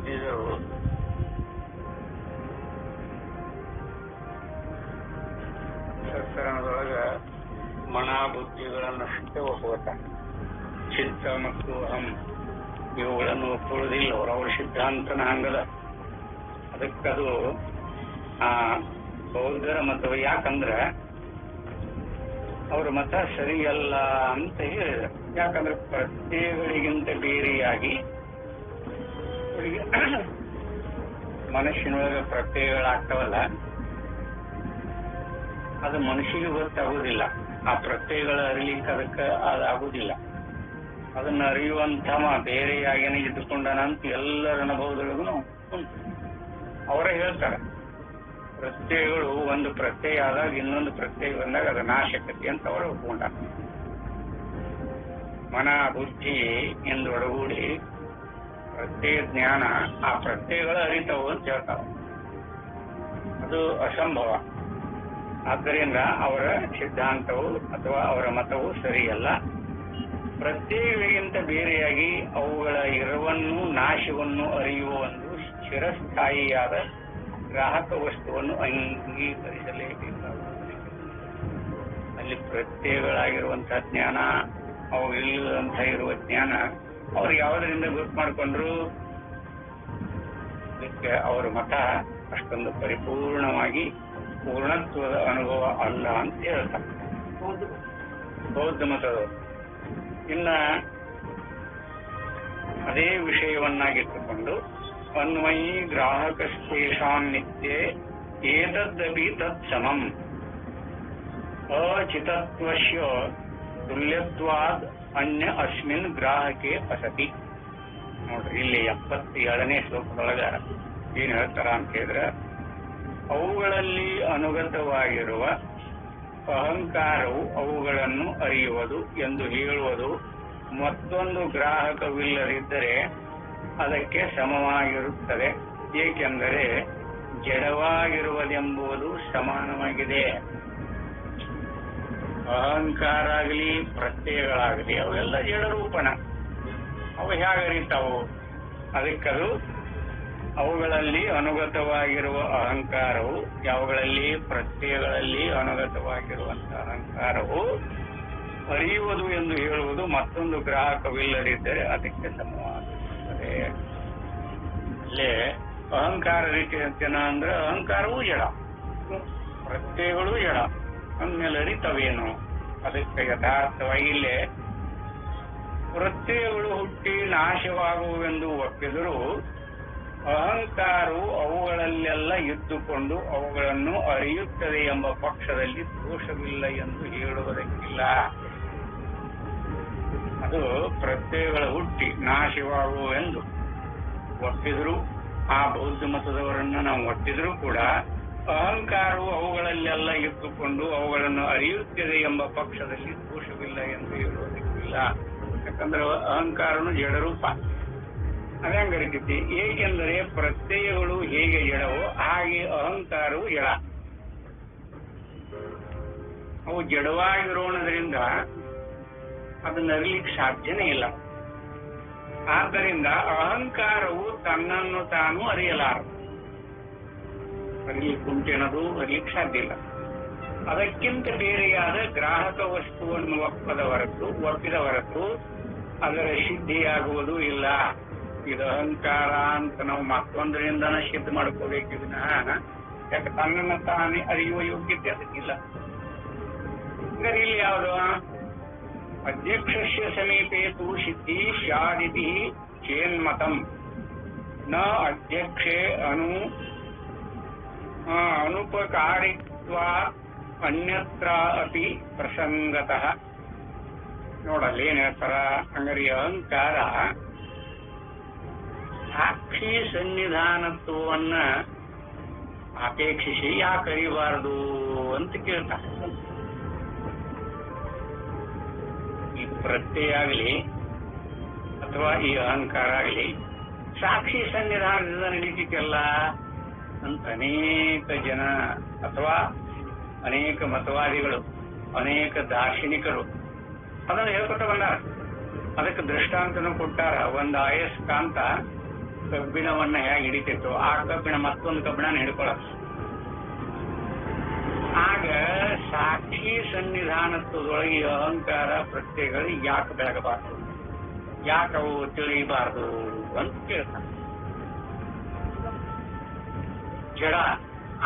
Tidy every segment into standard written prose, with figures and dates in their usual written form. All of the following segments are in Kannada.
ಓದಿದರು ಸತ್ಸರಣದೊಳಗ ಮನ ಬುದ್ಧಿಗಳನ್ನಷ್ಟೇ ಒಪ್ಪುತ್ತಾರೆ. ಚಿತ್ತ ಮತ್ತು ಅಹಂ ಇವುಗಳನ್ನು ಒಪ್ಪುವುದಿಲ್ಲ. ಅವರವ್ರ ಸಿದ್ಧಾಂತನ ಹಂಗದ. ಅದಕ್ಕದು ಬೌದ್ಧರ ಮತವು. ಯಾಕಂದ್ರೆ ಅವ್ರ ಮತ ಸರಿಯಲ್ಲ ಅಂತ ಹೇಳಿದ್ರು. ಯಾಕಂದ್ರೆ ಪ್ರತ್ಯಯಗಳಿಗಿಂತ ಬೇರೆಯಾಗಿ ಮನುಷ್ಯನೊಳಗೆ ಪ್ರತ್ಯಯಗಳಾಗ್ತಾವಲ್ಲ, ಅದು ಮನುಷ್ಯನಿಗೆ ಗೊತ್ತಾಗುವುದಿಲ್ಲ. ಆ ಪ್ರತ್ಯಯಗಳ ಅರಿಲಿಕ್ಕೆ ಅದಕ್ಕೆ ಅದಾಗುವುದಿಲ್ಲ. ಅದನ್ನ ಅರಿಯುವಂಥವ ಬೇರೆಯಾಗೇನೆ ಇದ್ದುಕೊಂಡನಂತ ಎಲ್ಲರ ಅನುಭವದೊಳಗೂ ಉಂಟು. ಅವರೇ ಹೇಳ್ತಾರೆ, ಪ್ರತ್ಯಯಗಳು ಒಂದು ಪ್ರತ್ಯಯ ಆದಾಗ ಇನ್ನೊಂದು ಪ್ರತ್ಯಯ ಬಂದಾಗ ಅದು ನಾಶಕತೆ ಅಂತ ಅವರು ಒಪ್ಕೊಂಡ. ಮನ ಬುದ್ಧಿ ಎಂದೊಡಗೂಡಿ ಪ್ರತ್ಯಯ ಜ್ಞಾನ ಆ ಪ್ರತ್ಯಯಗಳು ಅರಿತವು ಅಂತ ಹೇಳ್ತಾವ. ಅದು ಅಸಂಭವ. ಆದ್ದರಿಂದ ಅವರ ಸಿದ್ಧಾಂತವು ಅಥವಾ ಅವರ ಮತವು ಸರಿಯಲ್ಲ. ಪ್ರತ್ಯಯಗಳಿಗಿಂತ ಬೇರೆಯಾಗಿ ಅವುಗಳ ಇರವನ್ನು ನಾಶವನ್ನು ಅರಿಯುವ ಒಂದು ಚಿರಸ್ಥಾಯಿಯಾದ ಗ್ರಾಹಕ ವಸ್ತುವನ್ನು ಅಂಗೀಕರಿಸಲೇಬೇಕಾಗುತ್ತದೆ. ಅಲ್ಲಿ ಪ್ರತ್ಯಯಗಳಾಗಿರುವಂತಹ ಜ್ಞಾನ, ಅವು ಇಲ್ಲದಂತ ಇರುವ ಜ್ಞಾನ ಅವ್ರು ಯಾವುದರಿಂದ ಗೊತ್ತು ಮಾಡಿಕೊಂಡ್ರು. ಅದಕ್ಕೆ ಅವರ ಮತ ಅಷ್ಟೊಂದು ಪರಿಪೂರ್ಣವಾಗಿ ಪೂರ್ಣತ್ವದ ಅನುಭವ ಅಲ್ಲ ಅಂತ ಹೇಳ್ತಾರೆ ಬೌದ್ಧ ಮತದವರು. ಇನ್ನ ಅದೇ ವಿಷಯವನ್ನಾಗಿಟ್ಟುಕೊಂಡು ಅನ್ವಯಿ ಗ್ರಾಹಕಸ್ತೇಷಾಂ ನಿತ್ಯೆ ಏತದ್ದಪಿ ತತ್ಸಮಂ ಅಚಿತತ್ವಸ್ಯ ತುಲ್ಯತ್ವಾದ್ ಅನ್ಯ ಅಸ್ಮಿನ್ ಗ್ರಾಹಕೆ ಅಸತಿ. ನೋಡ್ರಿ, ಇಲ್ಲಿ 77ನೇ ಶ್ಲೋಕದೊಳಗ ಏನ್ ಹೇಳ್ತಾರ ಅಂತ ಹೇಳಿದ್ರೆ, ಅವುಗಳಲ್ಲಿ ಅನುಗತವಾಗಿರುವ ಅಹಂಕಾರವು ಅವುಗಳನ್ನು ಅರಿಯುವುದು ಎಂದು ಹೇಳುವುದು ಮತ್ತೊಂದು ಗ್ರಾಹಕವಿಲ್ಲದಿದ್ದರೆ ಅದಕ್ಕೆ ಸಮವಾಗಿರುತ್ತದೆ. ಏಕೆಂದರೆ ಜಡವಾಗಿರುವುದೆಂಬುದು ಸಮಾನವಾಗಿದೆ. ಅಹಂಕಾರ ಆಗಲಿ ಪ್ರತ್ಯಯಗಳಾಗಲಿ ಅವೆಲ್ಲ ಜಡರೂಪಣ. ಅವು ಹೇಗರಿತಾವು? ಅದಕ್ಕದು ಅವುಗಳಲ್ಲಿ ಅನುಗತವಾಗಿರುವ ಅಹಂಕಾರವು, ಯಾವುಗಳಲ್ಲಿ ಪ್ರತ್ಯಯಗಳಲ್ಲಿ ಅನುಗತವಾಗಿರುವಂತಹ ಅಹಂಕಾರವು ಅರಿಯುವುದು ಎಂದು ಹೇಳುವುದು ಮತ್ತೊಂದು ಗ್ರಾಹಕವಿಲ್ಲದಿದ್ದರೆ ಅದಕ್ಕೆ ಸಮವಾಗಿರುತ್ತದೆ. ಅಲ್ಲೇ ಅಹಂಕಾರ ರೀತಿ ಅಂತೇನ ಅಂದ್ರೆ ಅಹಂಕಾರವೂ ಜಡ, ಪ್ರತ್ಯಯಗಳು ಜಡ ಅಂದ್ಮೇಲೆ ಅರಿತವೇನು? ಅದಕ್ಕೆ ಯಥಾರ್ಥವಾಗಿ ಇಲ್ಲೇ ಪ್ರತ್ಯಯಗಳು ಹುಟ್ಟಿ ನಾಶವಾಗುವೆಂದು ಒಪ್ಪಿದರೂ ಅಹಂಕಾರವು ಅವುಗಳಲ್ಲೆಲ್ಲ ಇದ್ದುಕೊಂಡು ಅವುಗಳನ್ನು ಅರಿಯುತ್ತದೆ ಎಂಬ ಪಕ್ಷದಲ್ಲಿ ದೋಷವಿಲ್ಲ ಎಂದು ಹೇಳುವುದಕ್ಕಿಲ್ಲ. ಅದು ಪ್ರತ್ಯಯಗಳ ಹುಟ್ಟಿ ನಾಶವಾಗುವೆಂದು ಒಪ್ಪಿದ್ರು, ಆ ಬೌದ್ಧ ಮತದವರನ್ನ ನಾವು ಒಪ್ಪಿದ್ರು ಕೂಡ ಅಹಂಕಾರವು ಅವುಗಳಲ್ಲೆಲ್ಲ ಇದ್ದುಕೊಂಡು ಅವುಗಳನ್ನು ಅರಿಯುತ್ತದೆ ಎಂಬ ಪಕ್ಷದಲ್ಲಿ ದೋಷವಿಲ್ಲ ಎಂದು ಹೇಳುವುದಕ್ಕಿಲ್ಲ. ಯಾಕಂದ್ರೆ ಅಹಂಕಾರನು ಜಡರೂಪ. ಅದಂಗ ಅರಿತೈತಿ. ಏಕೆಂದರೆ ಪ್ರತ್ಯಯಗಳು ಹೇಗೆ ಜಡವೋ ಹಾಗೆ ಅಹಂಕಾರವು ಜಡ. ಅವು ಜಡವಾಗಿರೋಣದ್ರಿಂದ ಅದನ್ನ ಅರಿಲಿಕ್ಕೆ ಸಾಧ್ಯನೇ ಇಲ್ಲ. ಆದ್ದರಿಂದ ಅಹಂಕಾರವು ತನ್ನನ್ನು ತಾನು ಅರಿಯಲಾರದು. ಅರಿಲಿಕ್ಕೆ ಉಂಟೆನದು ಅರಿಲಿಕ್ಕೆ ಸಾಧ್ಯ ಇಲ್ಲ. ಅದಕ್ಕಿಂತ ಬೇರೆಯಾದ ಗ್ರಾಹಕ ವಸ್ತುವನ್ನು ಒಪ್ಪಿದ ಹೊರತು ಅದರ ಸಿದ್ಧಿಯಾಗುವುದು ಇಲ್ಲ. ಇದು ಅಹಂಕಾರ ಅಂತ ನಾವು ಮತ್ತೊಂದರಿಂದನ ಸಿದ್ಧ ಮಾಡ್ಕೋಬೇಕಿದ್ನ. ಯಾಕೆ ತನ್ನನ್ನು ತಾನೇ ಅರಿಯುವ ಯೋಗ್ಯತೆ ಅದಕ್ಕಿಲ್ಲ. ಹಂಗಾರೆ ಇಲ್ಲಿ ಯಾವುದು? ಅಧ್ಯಕ್ಷಸ್ಯ ಸಮೀಪೇ ತು ಸಿದ್ಧಿ ಸ್ಯಾದಿತಿ ಚೇನ್ಮತಂ ನ ಅಧ್ಯಕ್ಷೆ ಅನುಪಕಾರಿತ್ವ ಅನ್ಯತ್ರ ಅಪಿ ಪ್ರಸಂಗತಃ. ನೋಡಲ್ಲಿ ಏನ್ ಹೇಳ್ತಾರ? ಹಂಗಾರೆ ಅಹಂಕಾರ ಸಾಕ್ಷಿ ಸನ್ನಿಧಾನತ್ವವನ್ನ ಅಪೇಕ್ಷಿಸಿ ಯಾಕೆ ಅರಿಬಾರದು ಅಂತ ಕೇಳ್ತಾರೆ. ಈ ಪ್ರತ್ಯಯ ಆಗಲಿ ಅಥವಾ ಈ ಅಹಂಕಾರ ಆಗಲಿ ಸಾಕ್ಷಿ ಸನ್ನಿಧಾನದಿಂದ ನಡೀತಿಲ್ಲ ಅಂತ ಅನೇಕ ಜನ ಅಥವಾ ಅನೇಕ ಮತವಾದಿಗಳು, ಅನೇಕ ದಾರ್ಶನಿಕರು ಅದನ್ನು ಹೇಳ್ಕೊತ ಬಂದಾರ. ಅದಕ್ಕೆ ದೃಷ್ಟಾಂತನೂ ಕೊಟ್ಟಾರ. ಒಂದು ಅಯಸ್ಕಾಂತ ಕಬ್ಬಿಣವನ್ನ ಹೇಗೆ ಹಿಡಿತಿತ್ತು ಆ ಕಬ್ಬಿಣ ಮತ್ತೊಂದು ಕಬ್ಬಿಣ ಹಿಡ್ಕೊಳ್ಳೋದು. ಆಗ ಸಾಕ್ಷಿ ಸನ್ನಿಧಾನತ್ವದೊಳಗೆ ಅಹಂಕಾರ ಪ್ರತ್ಯಯಗಳು ಯಾಕೆ ಬೆಳಗಬಾರ್ದು, ಯಾಕೆ ಅವು ತಿಳಿಯಬಾರ್ದು ಅಂತ ಕೇಳ್ತಾನೆ ಜಡ.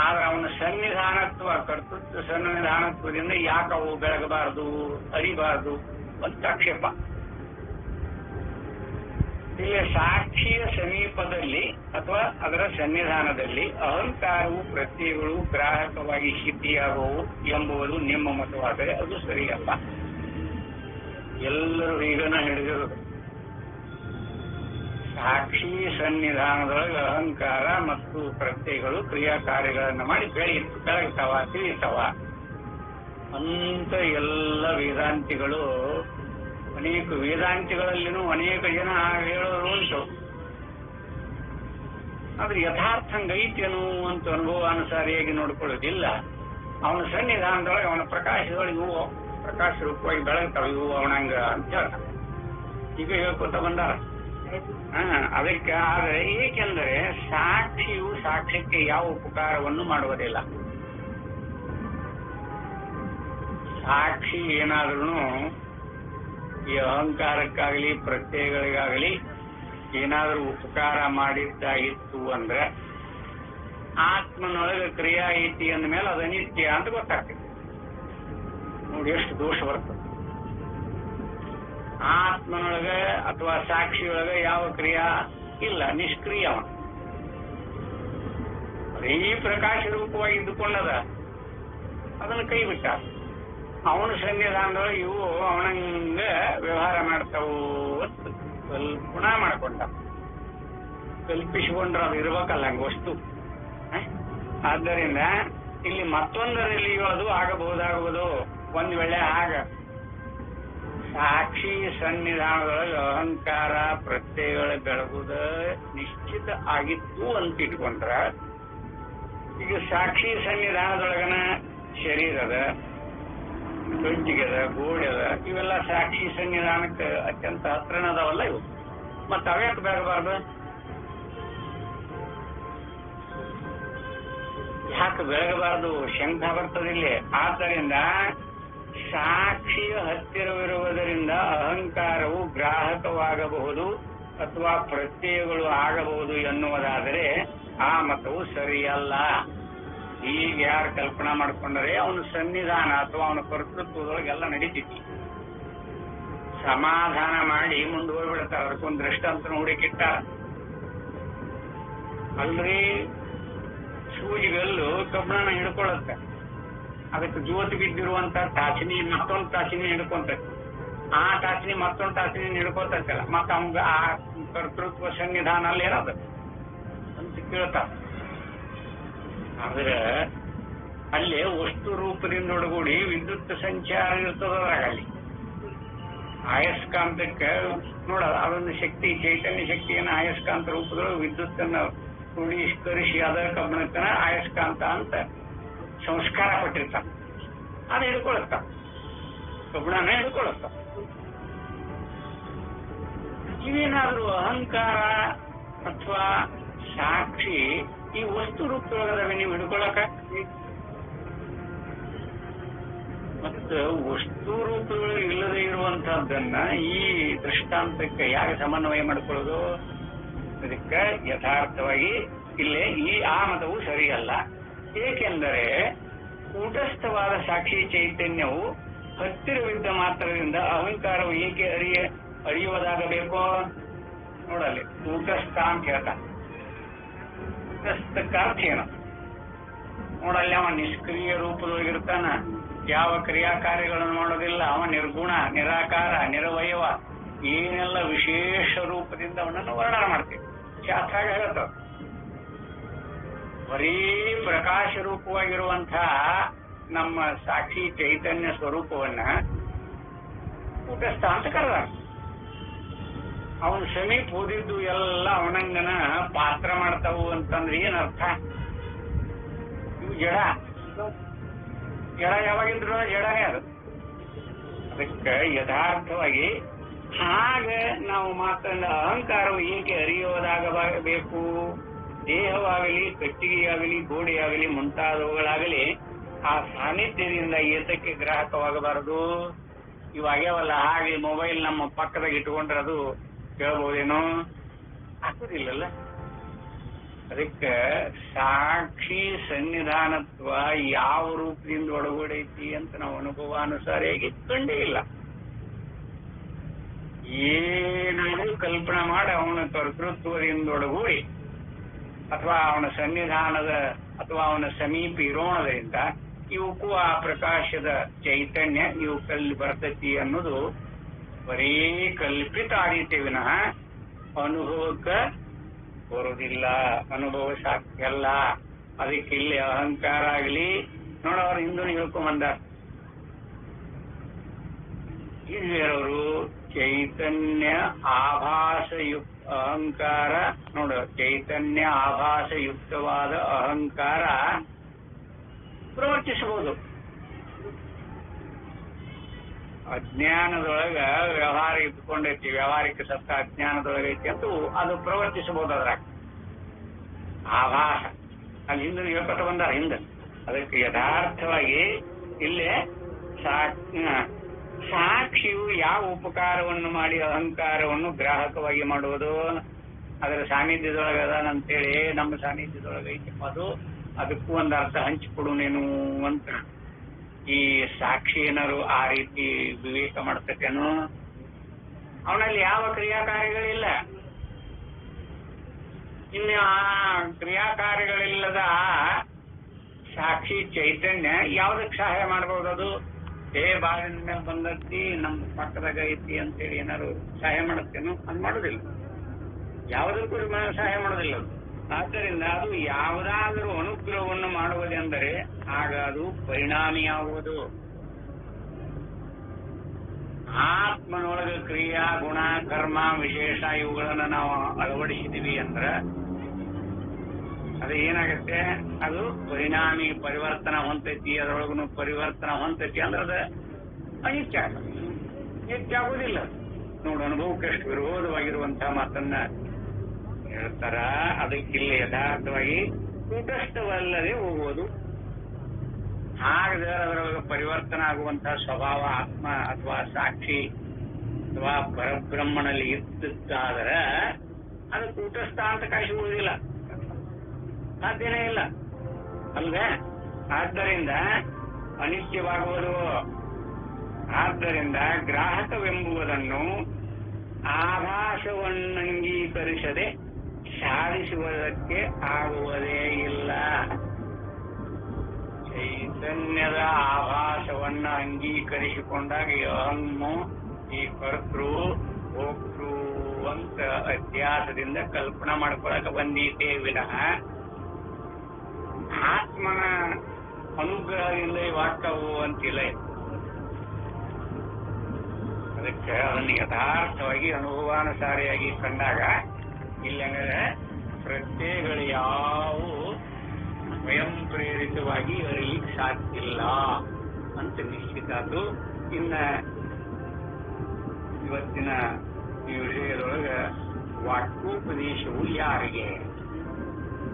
ಆದ್ರೆ ಅವನ ಸನ್ನಿಧಾನತ್ವ ಕರ್ತೃತ್ವ ಸನ್ನಿಧಾನತ್ವದಿಂದ ಯಾಕೆ ಅವು ಬೆಳಗಬಾರದು ಅರಿಬಾರದು ಅಂತ ಆಕ್ಷೇಪ. ಇಲ್ಲಿ ಸಾಕ್ಷಿಯ ಸಮೀಪದಲ್ಲಿ ಅಥವಾ ಅದರ ಸನ್ನಿಧಾನದಲ್ಲಿ ಅಹಂಕಾರವು ಪ್ರತ್ಯಯಗಳು ಗ್ರಾಹಕವಾಗಿ ಸಿದ್ಧಿಯಾಗುವು ಎಂಬುದು ನಿಮ್ಮ ಮತವಾದರೆ ಅದು ಸರಿಯಲ್ಲ. ಎಲ್ಲರೂ ಈಗನ ಹಿಡಿದಿರೋದು ಸಾಕ್ಷಿ ಸನ್ನಿಧಾನದೊಳಗೆ ಅಹಂಕಾರ ಮತ್ತು ಪ್ರತ್ಯಯಗಳು ಕ್ರಿಯಾ ಕಾರ್ಯಗಳನ್ನು ಮಾಡಿ ಬೆಳಗ್ತಾವ ತಿಳಿತಾವ ಅಂತ ಎಲ್ಲ ವೇದಾಂತಿಗಳು, ಅನೇಕ ವೇದಾಂತಿಗಳಲ್ಲಿನೂ ಅನೇಕ ಜನ ಹೇಳೋರು ಉಂಟು. ಆದ್ರೆ ಯಥಾರ್ಥಂಗೈತೇನು ಅಂತ ಅನುಭವಾನುಸಾರಿಯಾಗಿ ನೋಡ್ಕೊಳ್ಳೋದಿಲ್ಲ. ಅವನ ಸನ್ನಿಧಾನದೊಳಗೆ ಅವನ ಪ್ರಕಾಶದೊಳಗೆ ಇವು ಪ್ರಕಾಶ ರೂಪವಾಗಿ ಬೆಳಗ್ತಾವ ಇವು ಅವನಂಗ ಅಂತ ಹೇಳ್ತಾನೆ. ಈಗ ಹೇಳ್ಕೊತ ಬಂದಾರ. ಅದಕ್ಕೆ ಆದ್ರೆ ಏಕೆಂದರೆ ಸಾಕ್ಷಿಯು ಸಾಕ್ಷ್ಯಕ್ಕೆ ಯಾವ ಉಪಕಾರವನ್ನು ಮಾಡುವುದಿಲ್ಲ. ಸಾಕ್ಷಿ ಏನಾದ್ರೂ ಈ ಅಹಂಕಾರಕ್ಕಾಗಲಿ ಪ್ರತ್ಯಯಗಳಿಗಾಗಲಿ ಏನಾದ್ರೂ ಉಪಕಾರ ಮಾಡಿದ್ದಾಗಿತ್ತು ಅಂದ್ರೆ ಆತ್ಮನೊಳಗೆ ಕ್ರಿಯಾ ಐತಿ ಅಂದ ಮೇಲೆ ಅದು ನಿತ್ಯ ಅಂತ ಗೊತ್ತಾಗ್ತದೆ. ನೋಡಿ ಎಷ್ಟು ದೋಷ ಬರ್ತದೆ. ಆತ್ಮನೊಳಗೆ ಅಥವಾ ಸಾಕ್ಷಿಯೊಳಗೆ ಯಾವ ಕ್ರಿಯಾ ಇಲ್ಲ, ನಿಷ್ಕ್ರಿಯ. ಬರೀ ಪ್ರಕಾಶ ರೂಪವಾಗಿ ಇದ್ದುಕೊಂಡದ, ಅದನ್ನು ಕೈ ಬಿಟ್ಟ. ಅವನ ಸನ್ನಿಧಾನದೊಳಗೆ ಇವು ಅವನಂಗ ವ್ಯವಹಾರ ಮಾಡ್ತಾವು ಅಂತ ಕಲ್ಪನಾ ಮಾಡ್ಕೊಂಡ. ಕಲ್ಪಿಸಿಕೊಂಡ್ರೆ ಅದು ಇರ್ಬೇಕಲ್ಲ ಹಂಗ ವಸ್ತು. ಆದ್ದರಿಂದ ಇಲ್ಲಿ ಮತ್ತೊಂದರಲ್ಲಿಯೂ ಅದು ಆಗಬಹುದಾಗುವುದು. ಒಂದ್ ವೇಳೆ ಆಗ ಸಾಕ್ಷಿ ಸನ್ನಿಧಾನದೊಳಗೆ ಅಹಂಕಾರ ಪ್ರತ್ಯಯಗಳ ಬೆಳಗುದ ನಿಶ್ಚಿತ ಆಗಿತ್ತು ಅಂತ ಇಟ್ಕೊಂಡ್ರ, ಈಗ ಸಾಕ್ಷಿ ಸನ್ನಿಧಾನದೊಳಗನ ಶರೀರದ ಗಂಟಿಗೆದ ಗೋಡೆದ ಇವೆಲ್ಲ ಸಾಕ್ಷಿ ಸನ್ನಿಧಾನಕ್ಕೆ ಅತ್ಯಂತ ಹತ್ರನದಾವಲ್ಲ ಇವು. ಮತ್ತ ಅವ್ಯಾಕೆ ಬೆಳಗಬಾರ್ದು? ಯಾಕೆ ಬೆಳಗಬಾರ್ದು ಶಂಕ ಬರ್ತದಿಲ್ಲಿ. ಆದ್ದರಿಂದ ಸಾಕ್ಷಿಯ ಹತ್ತಿರವಿರುವುದರಿಂದ ಅಹಂಕಾರವು ಗ್ರಾಹಕವಾಗಬಹುದು ಅಥವಾ ಪ್ರತ್ಯಯಗಳು ಆಗಬಹುದು ಎನ್ನುವುದಾದರೆ ಆ ಮತವು ಸರಿಯಲ್ಲ. ಈಗ ಯಾರು ಕಲ್ಪನಾ ಮಾಡ್ಕೊಂಡ್ರೆ ಅವನ ಸನ್ನಿಧಾನ ಅಥವಾ ಅವನ ಕರ್ತೃತ್ವದೊಳಗೆಲ್ಲ ನಡೀತೈತಿ. ಸಮಾಧಾನ ಮಾಡಿ ಮುಂದೆ ಹೋಗ್ಬಿಡ್ತಾರ. ಅದಕ್ಕೊಂದು ದೃಷ್ಟಾಂತ ಹುಡುಕಿಟ್ಟಾರ. ಅಲ್ರಿ ಸೂಜಿಗಲ್ಲು ಕಬ್ಬಣ ಹಿಡ್ಕೊಳ್ಳುತ್ತೆ, ಅದಕ್ಕೆ ಜ್ಯೋತಿ ಬಿದ್ದಿರುವಂತ ಟಾಚಿನಿ ಮತ್ತೊಂದು ಟಾಚಿನಿ ಹಿಡ್ಕೊಂತೈತಿ, ಆ ಟಾಚಿನಿ ಮತ್ತೊಂದು ಟಾಚಿನಿ ಹಿಡ್ಕೊತೈತಲ್ಲ, ಮತ್ತ ಅವಂಗ ಆ ಕರ್ತೃತ್ವ ಸನ್ನಿಧಾನ ಅಲ್ಲಿ ಏನದ ಅಂತ ಕೇಳ್ತಾರ. ಆದ್ರೆ ಅಲ್ಲಿ ವಸ್ತು ರೂಪದಿಂದ ಒಳಗೂಡಿ ವಿದ್ಯುತ್ ಸಂಚಾರ ಇರ್ತದ್ರಾಗ ಅಲ್ಲಿ ಆಯಸ್ಕಾಂತಕ್ಕೆ ನೋಡ ಅದೊಂದು ಶಕ್ತಿ, ಚೈತನ್ಯ ಶಕ್ತಿಯನ್ನ ಆಯಸ್ಕಾಂತ ರೂಪದೊಳಗೆ ವಿದ್ಯುತ್ತನ್ನ ಕ್ರೋಢೀಕರಿಸಿ ಅದರ ಕಬ್ಬಣಕ್ಕನ ಆಯಸ್ಕಾಂತ ಅಂತ ಸಂಸ್ಕಾರ ಕೊಟ್ಟಿರ್ತಾರ. ಅದು ಹಿಡ್ಕೊಳತ್ತ, ಕಬ್ಬಣನ ಹಿಡ್ಕೊಳತ್ತ. ಇವೇನಾದ್ರೂ ಅಹಂಕಾರ ಅಥವಾ ಸಾಕ್ಷಿ ಈ ವಸ್ತು ರೂಪದೊಳಗದವೆ ನೀವು ಹಿಡ್ಕೊಳಕ. ಮತ್ತು ವಸ್ತು ರೂಪದೊಳಗೆ ಇಲ್ಲದೆ ಇರುವಂತಹದ್ದನ್ನ ಈ ದೃಷ್ಟಾಂತಕ್ಕೆ ಯಾಕೆ ಸಮನ್ವಯ ಮಾಡ್ಕೊಳ್ಳೋದು? ಅದಕ್ಕೆ ಯಥಾರ್ಥವಾಗಿ ಇಲ್ಲೇ ಆ ಮತವು ಸರಿಯಲ್ಲ. ಏಕೆಂದರೆ ಕೂಟಸ್ಥವಾದ ಸಾಕ್ಷಿ ಚೈತನ್ಯವು ಹತ್ತಿರವಿದ್ದ ಮಾತ್ರದಿಂದ ಅಹಂಕಾರವು ಏಕೆ ಅರಿಯುವುದಾಗಬೇಕೋ ನೋಡಲ್ಲಿ. ಕೂಟಸ್ಥ ಅಂತ ಹೇಳ್ತಾನೆ. ಕೂಟಸ್ಥಕ್ಕ ಅರ್ಥ ಏನು ನೋಡಲ್ಲಿ. ಅವ ನಿಷ್ಕ್ರಿಯ ರೂಪದೊಳಗಿರ್ತಾನ, ಯಾವ ಕ್ರಿಯಾ ಕಾರ್ಯಗಳನ್ನು ಮಾಡೋದಿಲ್ಲ. ಅವ ನಿರ್ಗುಣ, ನಿರಾಕಾರ, ನಿರವಯವ, ಏನೆಲ್ಲ ವಿಶೇಷ ರೂಪದಿಂದ ಅವನನ್ನು ವರ್ಣನೆ ಮಾಡ್ತೀವಿ. ಶಾಸ್ತ್ರ ಹೇಳುತ್ತವ ಬರೀ ಪ್ರಕಾಶ ರೂಪವಾಗಿರುವಂತಹ ನಮ್ಮ ಸಾಕ್ಷಿ ಚೈತನ್ಯ ಸ್ವರೂಪವನ್ನ ಕೂಟಸ್ಥ ಅಂತ ಕರೆದ. ಅವನ ಸಮೀಪ ಓದಿದ್ದು ಎಲ್ಲ ಅವನಂಗನ ಪಾತ್ರ ಮಾಡ್ತಾವು ಅಂತಂದ್ರೆ ಏನರ್ಥ? ಇವು ಜಡ. ಜಡ ಯಾವಾಗಿದ್ರು ಜಡನೇ ಅದು. ಅದಕ್ಕೆ ಯಥಾರ್ಥವಾಗಿ ಹಾಗೆ ನಾವು ಮಾತನ್ನ ಅಹಂಕಾರವು ಏಕೆ ಅರಿಯೋದಾಗಬೇಕು? ದೇಹವಾಗಲಿ, ಕಟ್ಟಿಗೆಯಾಗಲಿ, ಗೋಡೆಯಾಗಲಿ, ಮುಂತಾದವುಗಳಾಗಲಿ ಆ ಸಾನ್ನಿಧ್ಯದಿಂದ ಏತಕ್ಕೆ ಗ್ರಾಹಕವಾಗಬಾರದು? ಇವಾಗ್ಯಾವಲ್ಲ, ಹಾಗೆ ಮೊಬೈಲ್ ನಮ್ಮ ಪಕ್ಕದಾಗ ಇಟ್ಕೊಂಡ್ರೆ ಅದು ಕೇಳಬಹುದೇನೋ? ಆಗುದಿಲ್ಲಲ್ಲ. ಅದಕ್ಕೆ ಸಾಕ್ಷಿ ಸನ್ನಿಧಾನತ್ವ ಯಾವ ರೂಪದಿಂದ ಒಳಗೂಡೈತಿ ಅಂತ ನಾವು ಅನುಭವಾನುಸಾರಿಯಾಗಿ ಕಂಡೇ ಇಲ್ಲ. ಏನಾದರೂ ಕಲ್ಪನಾ ಮಾಡಿ ಅವನ ಕರ್ತೃತ್ವದಿಂದ ಒಳಗೂಡಿ ಅಥವಾ ಅವನ ಸನ್ನಿಧಾನದ ಅಥವಾ ಅವನ ಸಮೀಪ ಇರೋಣದಿಂದ ಇವಕ್ಕೂ ಆ ಪ್ರಕಾಶದ ಚೈತನ್ಯ ಇವಕ್ಕಲ್ಲಿ ಬರ್ತೈತಿ ಅನ್ನೋದು ಬರೀ ಕಲ್ಪಿತ ಆಗೈತೆ ವಿನಃ ಅನುಭವಕ್ಕ ಬರುವುದಿಲ್ಲ. ಅನುಭವ ಸಾಧ್ಯ ಅಲ್ಲ. ಅದಕ್ಕೆ ಇಲ್ಲಿ ಅಹಂಕಾರ ಆಗಲಿ ನೋಡ, ಅವ್ರ ಹಿಂದೂ ಹೇಳ್ಕೊಂಬಂದ ಹಿರಿಯರವರು ಚೈತನ್ಯ ಆಭಾಸಯುಕ್ತ ಅಹಂಕಾರ ನೋಡ, ಚೈತನ್ಯ ಆಭಾಸಯುಕ್ತವಾದ ಅಹಂಕಾರ ಪ್ರವರ್ತಿಸಬಹುದು. ಅಜ್ಞಾನದೊಳಗ ವ್ಯವಹಾರ ಇಟ್ಕೊಂಡೈತಿ, ವ್ಯವಹಾರಿಕ ಸತ್ತ ಅಜ್ಞಾನದೊಳಗೈತಿ ಅಂತೂ ಅದು ಪ್ರವರ್ತಿಸಬಹುದು. ಅದ್ರಾಗ ಆಭಾಸ ಅಲ್ಲಿ ಹಿಂದೆ ಹೇಳ್ಕೊತ ಬಂದಾರ ಹಿಂದೆ. ಅದಕ್ಕೆ ಯಥಾರ್ಥವಾಗಿ ಇಲ್ಲೇ ಸಾಕ್ಷಿಯು ಯಾವ ಉಪಕಾರವನ್ನು ಮಾಡಿ ಅಹಂಕಾರವನ್ನು ಗ್ರಾಹಕವಾಗಿ ಮಾಡುವುದು? ಅದರ ಸಾನ್ನಿಧ್ಯದೊಳಗದಂತೇಳಿ ನಮ್ಮ ಸಾನ್ನಿಧ್ಯದೊಳಗೈತಿ ಅದು, ಅದಕ್ಕೂ ಒಂದು ಅರ್ಥ ಹಂಚಿಕೊಡುನೇನು ಅಂತ ಈ ಸಾಕ್ಷಿ ಏನಾರು ಆ ರೀತಿ ವಿವೇಕ ಮಾಡ್ತೇನು? ಅವನಲ್ಲಿ ಯಾವ ಕ್ರಿಯಾಕಾರಿಗಳಿಲ್ಲ. ಇನ್ನು ಆ ಕ್ರಿಯಾಕಾರಿಗಳಿಲ್ಲದ ಸಾಕ್ಷಿ ಚೈತನ್ಯ ಯಾವುದಕ್ಕೆ ಸಹಾಯ ಮಾಡಬಹುದು? ಅದು ಬಾಳಿನ ಮೇಲೆ ಬಂದೈತಿ, ನಮ್ಮ ಪಕ್ಕದಾಗ ಐತಿ ಅಂತೇಳಿ ಏನಾರು ಸಹಾಯ ಮಾಡುತ್ತೇನೋ? ಅದು ಮಾಡುದಿಲ್ಲ. ಯಾವುದಕ್ಕೂ ಸಹಾಯ ಮಾಡೋದಿಲ್ಲ ಅದು. ಆದ್ದರಿಂದ ಅದು ಯಾವುದಾದರೂ ಅನುಗ್ರಹವನ್ನು ಮಾಡುವುದೆಂದರೆ ಆಗ ಅದು ಪರಿಣಾಮಿಯಾಗುವುದು. ಆತ್ಮನೊಳಗೆ ಕ್ರಿಯಾ, ಗುಣ, ಕರ್ಮ, ವಿಶೇಷ ಇವುಗಳನ್ನ ನಾವು ಅಳವಡಿಸಿದೀವಿ ಅಂದ್ರೆ ಅದು ಏನಾಗತ್ತೆ? ಅದು ಪರಿಣಾಮಿ ಪರಿವರ್ತನ ಹೊಂತೈತಿ. ಅದರೊಳಗೂ ಪರಿವರ್ತನ ಹೊಂತೈತಿ ಅಂದ್ರೆ ಅದು ಅನಿತ್ಯ ಆಗುತ್ತೆ, ನಿತ್ಯ ಆಗುವುದಿಲ್ಲ. ನೋಡು, ಅನುಭವಕ್ಕೆ ಎಷ್ಟು ವಿರೋಧವಾಗಿರುವಂತಹ ಮಾತನ್ನ ಹೇಳ್ತಾರ. ಅದಕ್ಕಿಲ್ಲಿ ಯಥಾರ್ಥವಾಗಿ ಕೂಟಸ್ಥವಲ್ಲದೆ ಹೋಗುವುದು. ಹಾಗಾದ್ರೆ ಅದರೊಳಗೆ ಪರಿವರ್ತನ ಆಗುವಂತಹ ಸ್ವಭಾವ ಆತ್ಮ ಅಥವಾ ಸಾಕ್ಷಿ ಅಥವಾ ಪರಬ್ರಹ್ಮನಲ್ಲಿ ಇದ್ದಾದರೆ ಅದು ಕೂಟಸ್ಥ ಅಂತ ಕಾಯಿಸುವುದಿಲ್ಲ, ಸಾಧ್ಯನೇ ಇಲ್ಲ ಅಲ್ವೇ? ಆದ್ದರಿಂದ ಅನಿತ್ಯವಾಗುವುದು. ಆದ್ದರಿಂದ ಗ್ರಾಹಕವೆಂಬುವುದನ್ನು ಆಭಾಸವನ್ನಂಗೀಕರಿಸದೆ ಸಾಧಿಸುವುದಕ್ಕೆ ಆಗುವುದೇ ಇಲ್ಲ. ಚೈತನ್ಯದ ಆಭಾಸವನ್ನ ಅಂಗೀಕರಿಸಿಕೊಂಡಾಗ ಅಹಮ್ಮು ಈ ಕರ್ತೃ ಭೋಕ್ತೃ ಅಂತ ಅಧ್ಯಾಸದಿಂದ ಕಲ್ಪನಾ ಮಾಡ್ಕೊಳಕ ಬಂದೀತೇ ವಿನಃ ಆತ್ಮನ ಅನುಗ್ರಹದಿಂದ ಇವಾಗ್ತಾವು ಅಂತಿಲ್ಲ. ಅದಕ್ಕೆ ಅದನ್ನು ಯಥಾರ್ಥವಾಗಿ ಅನುಭವಾನುಸಾರಿಯಾಗಿ ಕಂಡಾಗ ಇಲ್ಲಂದ್ರೆ ಪ್ರತ್ಯಯಗಳು ಯಾವುವು ಸ್ವಯಂ ಪ್ರೇರಿತವಾಗಿ ಅರಿಲಿಕ್ಕೆ ಸಾಧ್ಯ ಇಲ್ಲ ಅಂತ ನಿಶ್ಚಿತ. ಅದು ಇನ್ನ ಇವತ್ತಿನ ಈ ವಿಷಯದೊಳಗ ವಾಕ್ಯೋಪದೇಶವು ಯಾರಿಗೆ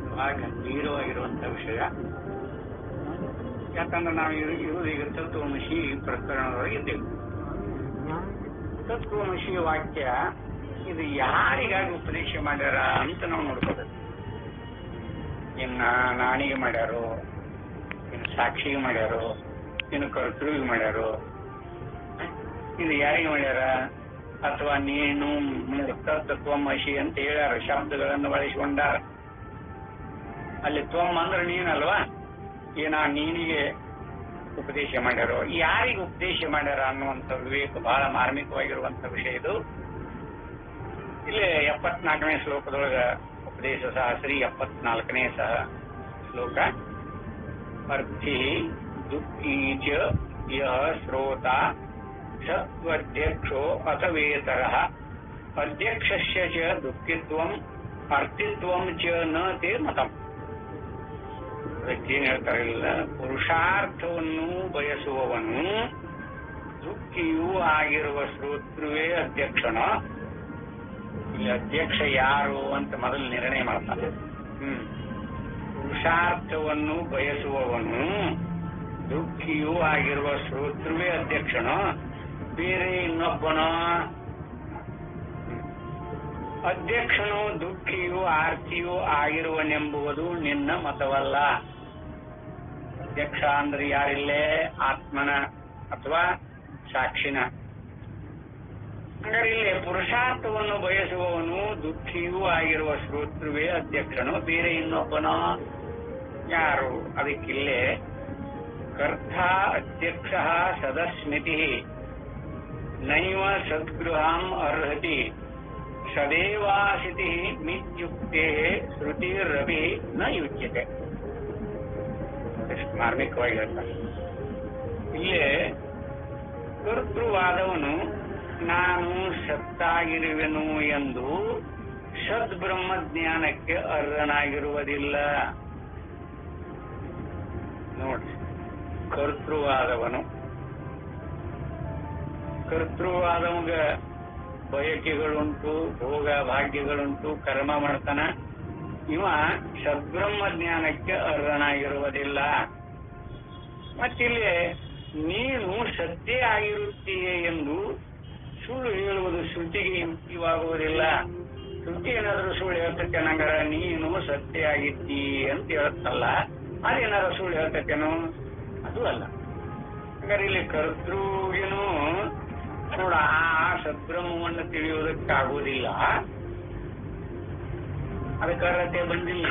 ಬಹಳ ಗಂಭೀರವಾಗಿರುವಂತ ವಿಷಯ. ಯಾಕಂದ್ರೆ ನಾವು ಇರುವುದು ಈಗ ತತ್ವಮಸಿ ಪ್ರಕರಣದೊಳಗೆ ಇದ್ದೇವೆ. ತತ್ವಮಸಿ ವಾಕ್ಯ ಇದು ಯಾರಿಗಾಗಿ ಉಪದೇಶ ಮಾಡ್ಯಾರ ಅಂತ ನಾವು ನೋಡ್ಕೋಬೇಕು. ಇನ್ನ ನಾಣಿಗೆ ಮಾಡ್ಯಾರೋ, ಇನ್ನು ಸಾಕ್ಷಿಗೆ ಮಾಡ್ಯಾರೋ, ಇನ್ನು ಕರ್ತೃವಿಗೆ ಮಾಡ್ಯಾರೋ, ಇದು ಯಾರಿಗೆ ಮಾಡ್ಯಾರ? ಅಥವಾ ನೀನು ತತ್ವಮಸಿ ಅಂತ ಹೇಳ್ಯಾರ, ಶಬ್ದಗಳನ್ನು ಬಳಸಿಕೊಂಡಾರ. ಅಲ್ಲಿ ತ್ವಮ್ ಅಂದ್ರೆ ನೀನಲ್ವಾ? ಏನ ನೀನಿಗೆ ಉಪದೇಶ ಮಾಡ್ಯಾರೋ, ಯಾರಿಗೆ ಉಪದೇಶ ಮಾಡ್ಯಾರ ಅನ್ನುವಂಥ ವಿವೇಕ ಬಹಳ ಮಾರ್ಮಿಕವಾಗಿರುವಂತ ವಿಷಯ ಇದು. ಇಲ್ಲಿ 74ನೇ ಶ್ಲೋಕದೊಳಗ ಉಪದೇಶ ಸಹಸ್ರಿ 74ನೇ ಶ್ಲೋಕ. ಅರ್ಥಿ ದುಃಖೀ ಚ ಯಃ ಶ್ರೋತ ಸತ್ವಧ್ಯಕ್ಷೋ ಅಥವೇತರಃ ಅಧ್ಯಕ್ಷಸ್ಯ ಚ ದುಃಖಿತ್ವಂ ಅರ್ಥಿತ್ವಂ ಚ ನ ತೇ ಮತಂ. ಅದಕ್ಕೇನು ಹೇಳ್ತಾರಿಲ್ಲ, ಪುರುಷಾರ್ಥವನ್ನು ಬಯಸುವವನು ದುಃಖಿಯೂ ಆಗಿರುವ ಶ್ರೋತೃವೇ ಅಧ್ಯಕ್ಷನೋ, ಇಲ್ಲಿ ಅಧ್ಯಕ್ಷ ಯಾರು ಅಂತ ಮೊದಲು ನಿರ್ಣಯ ಮಾಡ್ತಾನೆ. ಪುರುಷಾರ್ಥವನ್ನು ಬಯಸುವವನು ದುಃಖಿಯೂ ಆಗಿರುವ ಶ್ರೋತೃವೇ ಅಧ್ಯಕ್ಷನೋ, ಬೇರೆ ಇನ್ನೊಬ್ಬನೋ? ಅಧ್ಯಕ್ಷನು ದುಃಖಿಯೂ ಆರ್ತಿಯೂ ಆಗಿರುವನೆಂಬುವುದು ನಿನ್ನ ಮತವಲ್ಲ. ಅಧ್ಯಕ್ಷ ಅಂದ್ರೆ ಯಾರಿಲ್ಲೇ? ಆತ್ಮನ ಅಥವಾ ಸಾಕ್ಷಿನ. ಹಾಗಾದ್ರೆ ಇಲ್ಲಿ ಪುರುಷಾರ್ಥವನ್ನು ಬಯಸುವವನು ದುಃಖಿಯೂ ಆಗಿರುವ ಶ್ರೋತೃವೇ ಅಧ್ಯಕ್ಷನು, ಬೇರೆ ಇನ್ನೊಬ್ಬನೋ? ಯಾರು? ಅದಕ್ಕಿಲ್ಲೇ ಕರ್ತ ಅಧ್ಯಕ್ಷ ಸದಸ್ಮಿತಿ ನೈವ ಸದ್ಗೃಹಂ ಅರ್ಹತಿ ಸದೇವಾಸಿತಿ ಮಿತ್ಯುಕ್ತೆ ಶ್ರುತಿರಪಿ ನ ಯುಜ್ಯತೆ. ಎಷ್ಟು ಮಾರ್ಮಿಕವಾಗಿ ಹೇಳ್ತಾರೆ. ಇಲ್ಲೇ ಕರ್ತೃವಾದವನು ನಾನು ಸತ್ತಾಗಿರುವೆನು ಎಂದು ಸದ್ಬ್ರಹ್ಮಜ್ಞಾನಕ್ಕೆ ಅರ್ಹನಾಗಿರುವುದಿಲ್ಲ. ನೋಡಿ, ಕರ್ತೃವಾದವಂಗ ಬಯಕೆಗಳುಂಟು, ಭೋಗ ಭಾಗ್ಯಗಳುಂಟು, ಕರ್ಮ ಮಾಡ್ತಾನ. ಇವ ಸದ್ಬ್ರಹ್ಮ ಜ್ಞಾನಕ್ಕೆ ಅರ್ಹನಾಗಿರುವುದಿಲ್ಲ. ಮತ್ತಿಲ್ಲಿ ನೀನು ಸತ್ಯ ಆಗಿರುತ್ತೀಯೆ ಎಂದು ಸುಳ್ಳು ಹೇಳುವುದು ಶ್ರುತಿಗೆ ಯುಕ್ತಿವಾಗುವುದಿಲ್ಲ. ಶ್ರುತಿ ಏನಾದರೂ ಸುಳ್ಳು ಹೇಳ್ತೈತೆ ನಂಗಾರ ನೀನು ಸತ್ಯ ಆಗಿದ್ದೀ ಅಂತ ಹೇಳುತ್ತಲ್ಲ, ಅದೇನಾದ್ರು ಸುಳ್ಳು ಹೇಳ್ತೈತೇನೋ? ಅದು ಅಲ್ಲ. ಹಂಗಾರೆ ಇಲ್ಲಿ ಕರ್ತೃಗೇನು ನೋಡ, ಆ ಸದ್ಬ್ರಹ್ಮವನ್ನು ತಿಳಿಯುವುದಕ್ಕಾಗುವುದಿಲ್ಲ, ಅದಕ್ಕೆ ಅರ್ಹತೆ ಬಂದಿಲ್ಲ.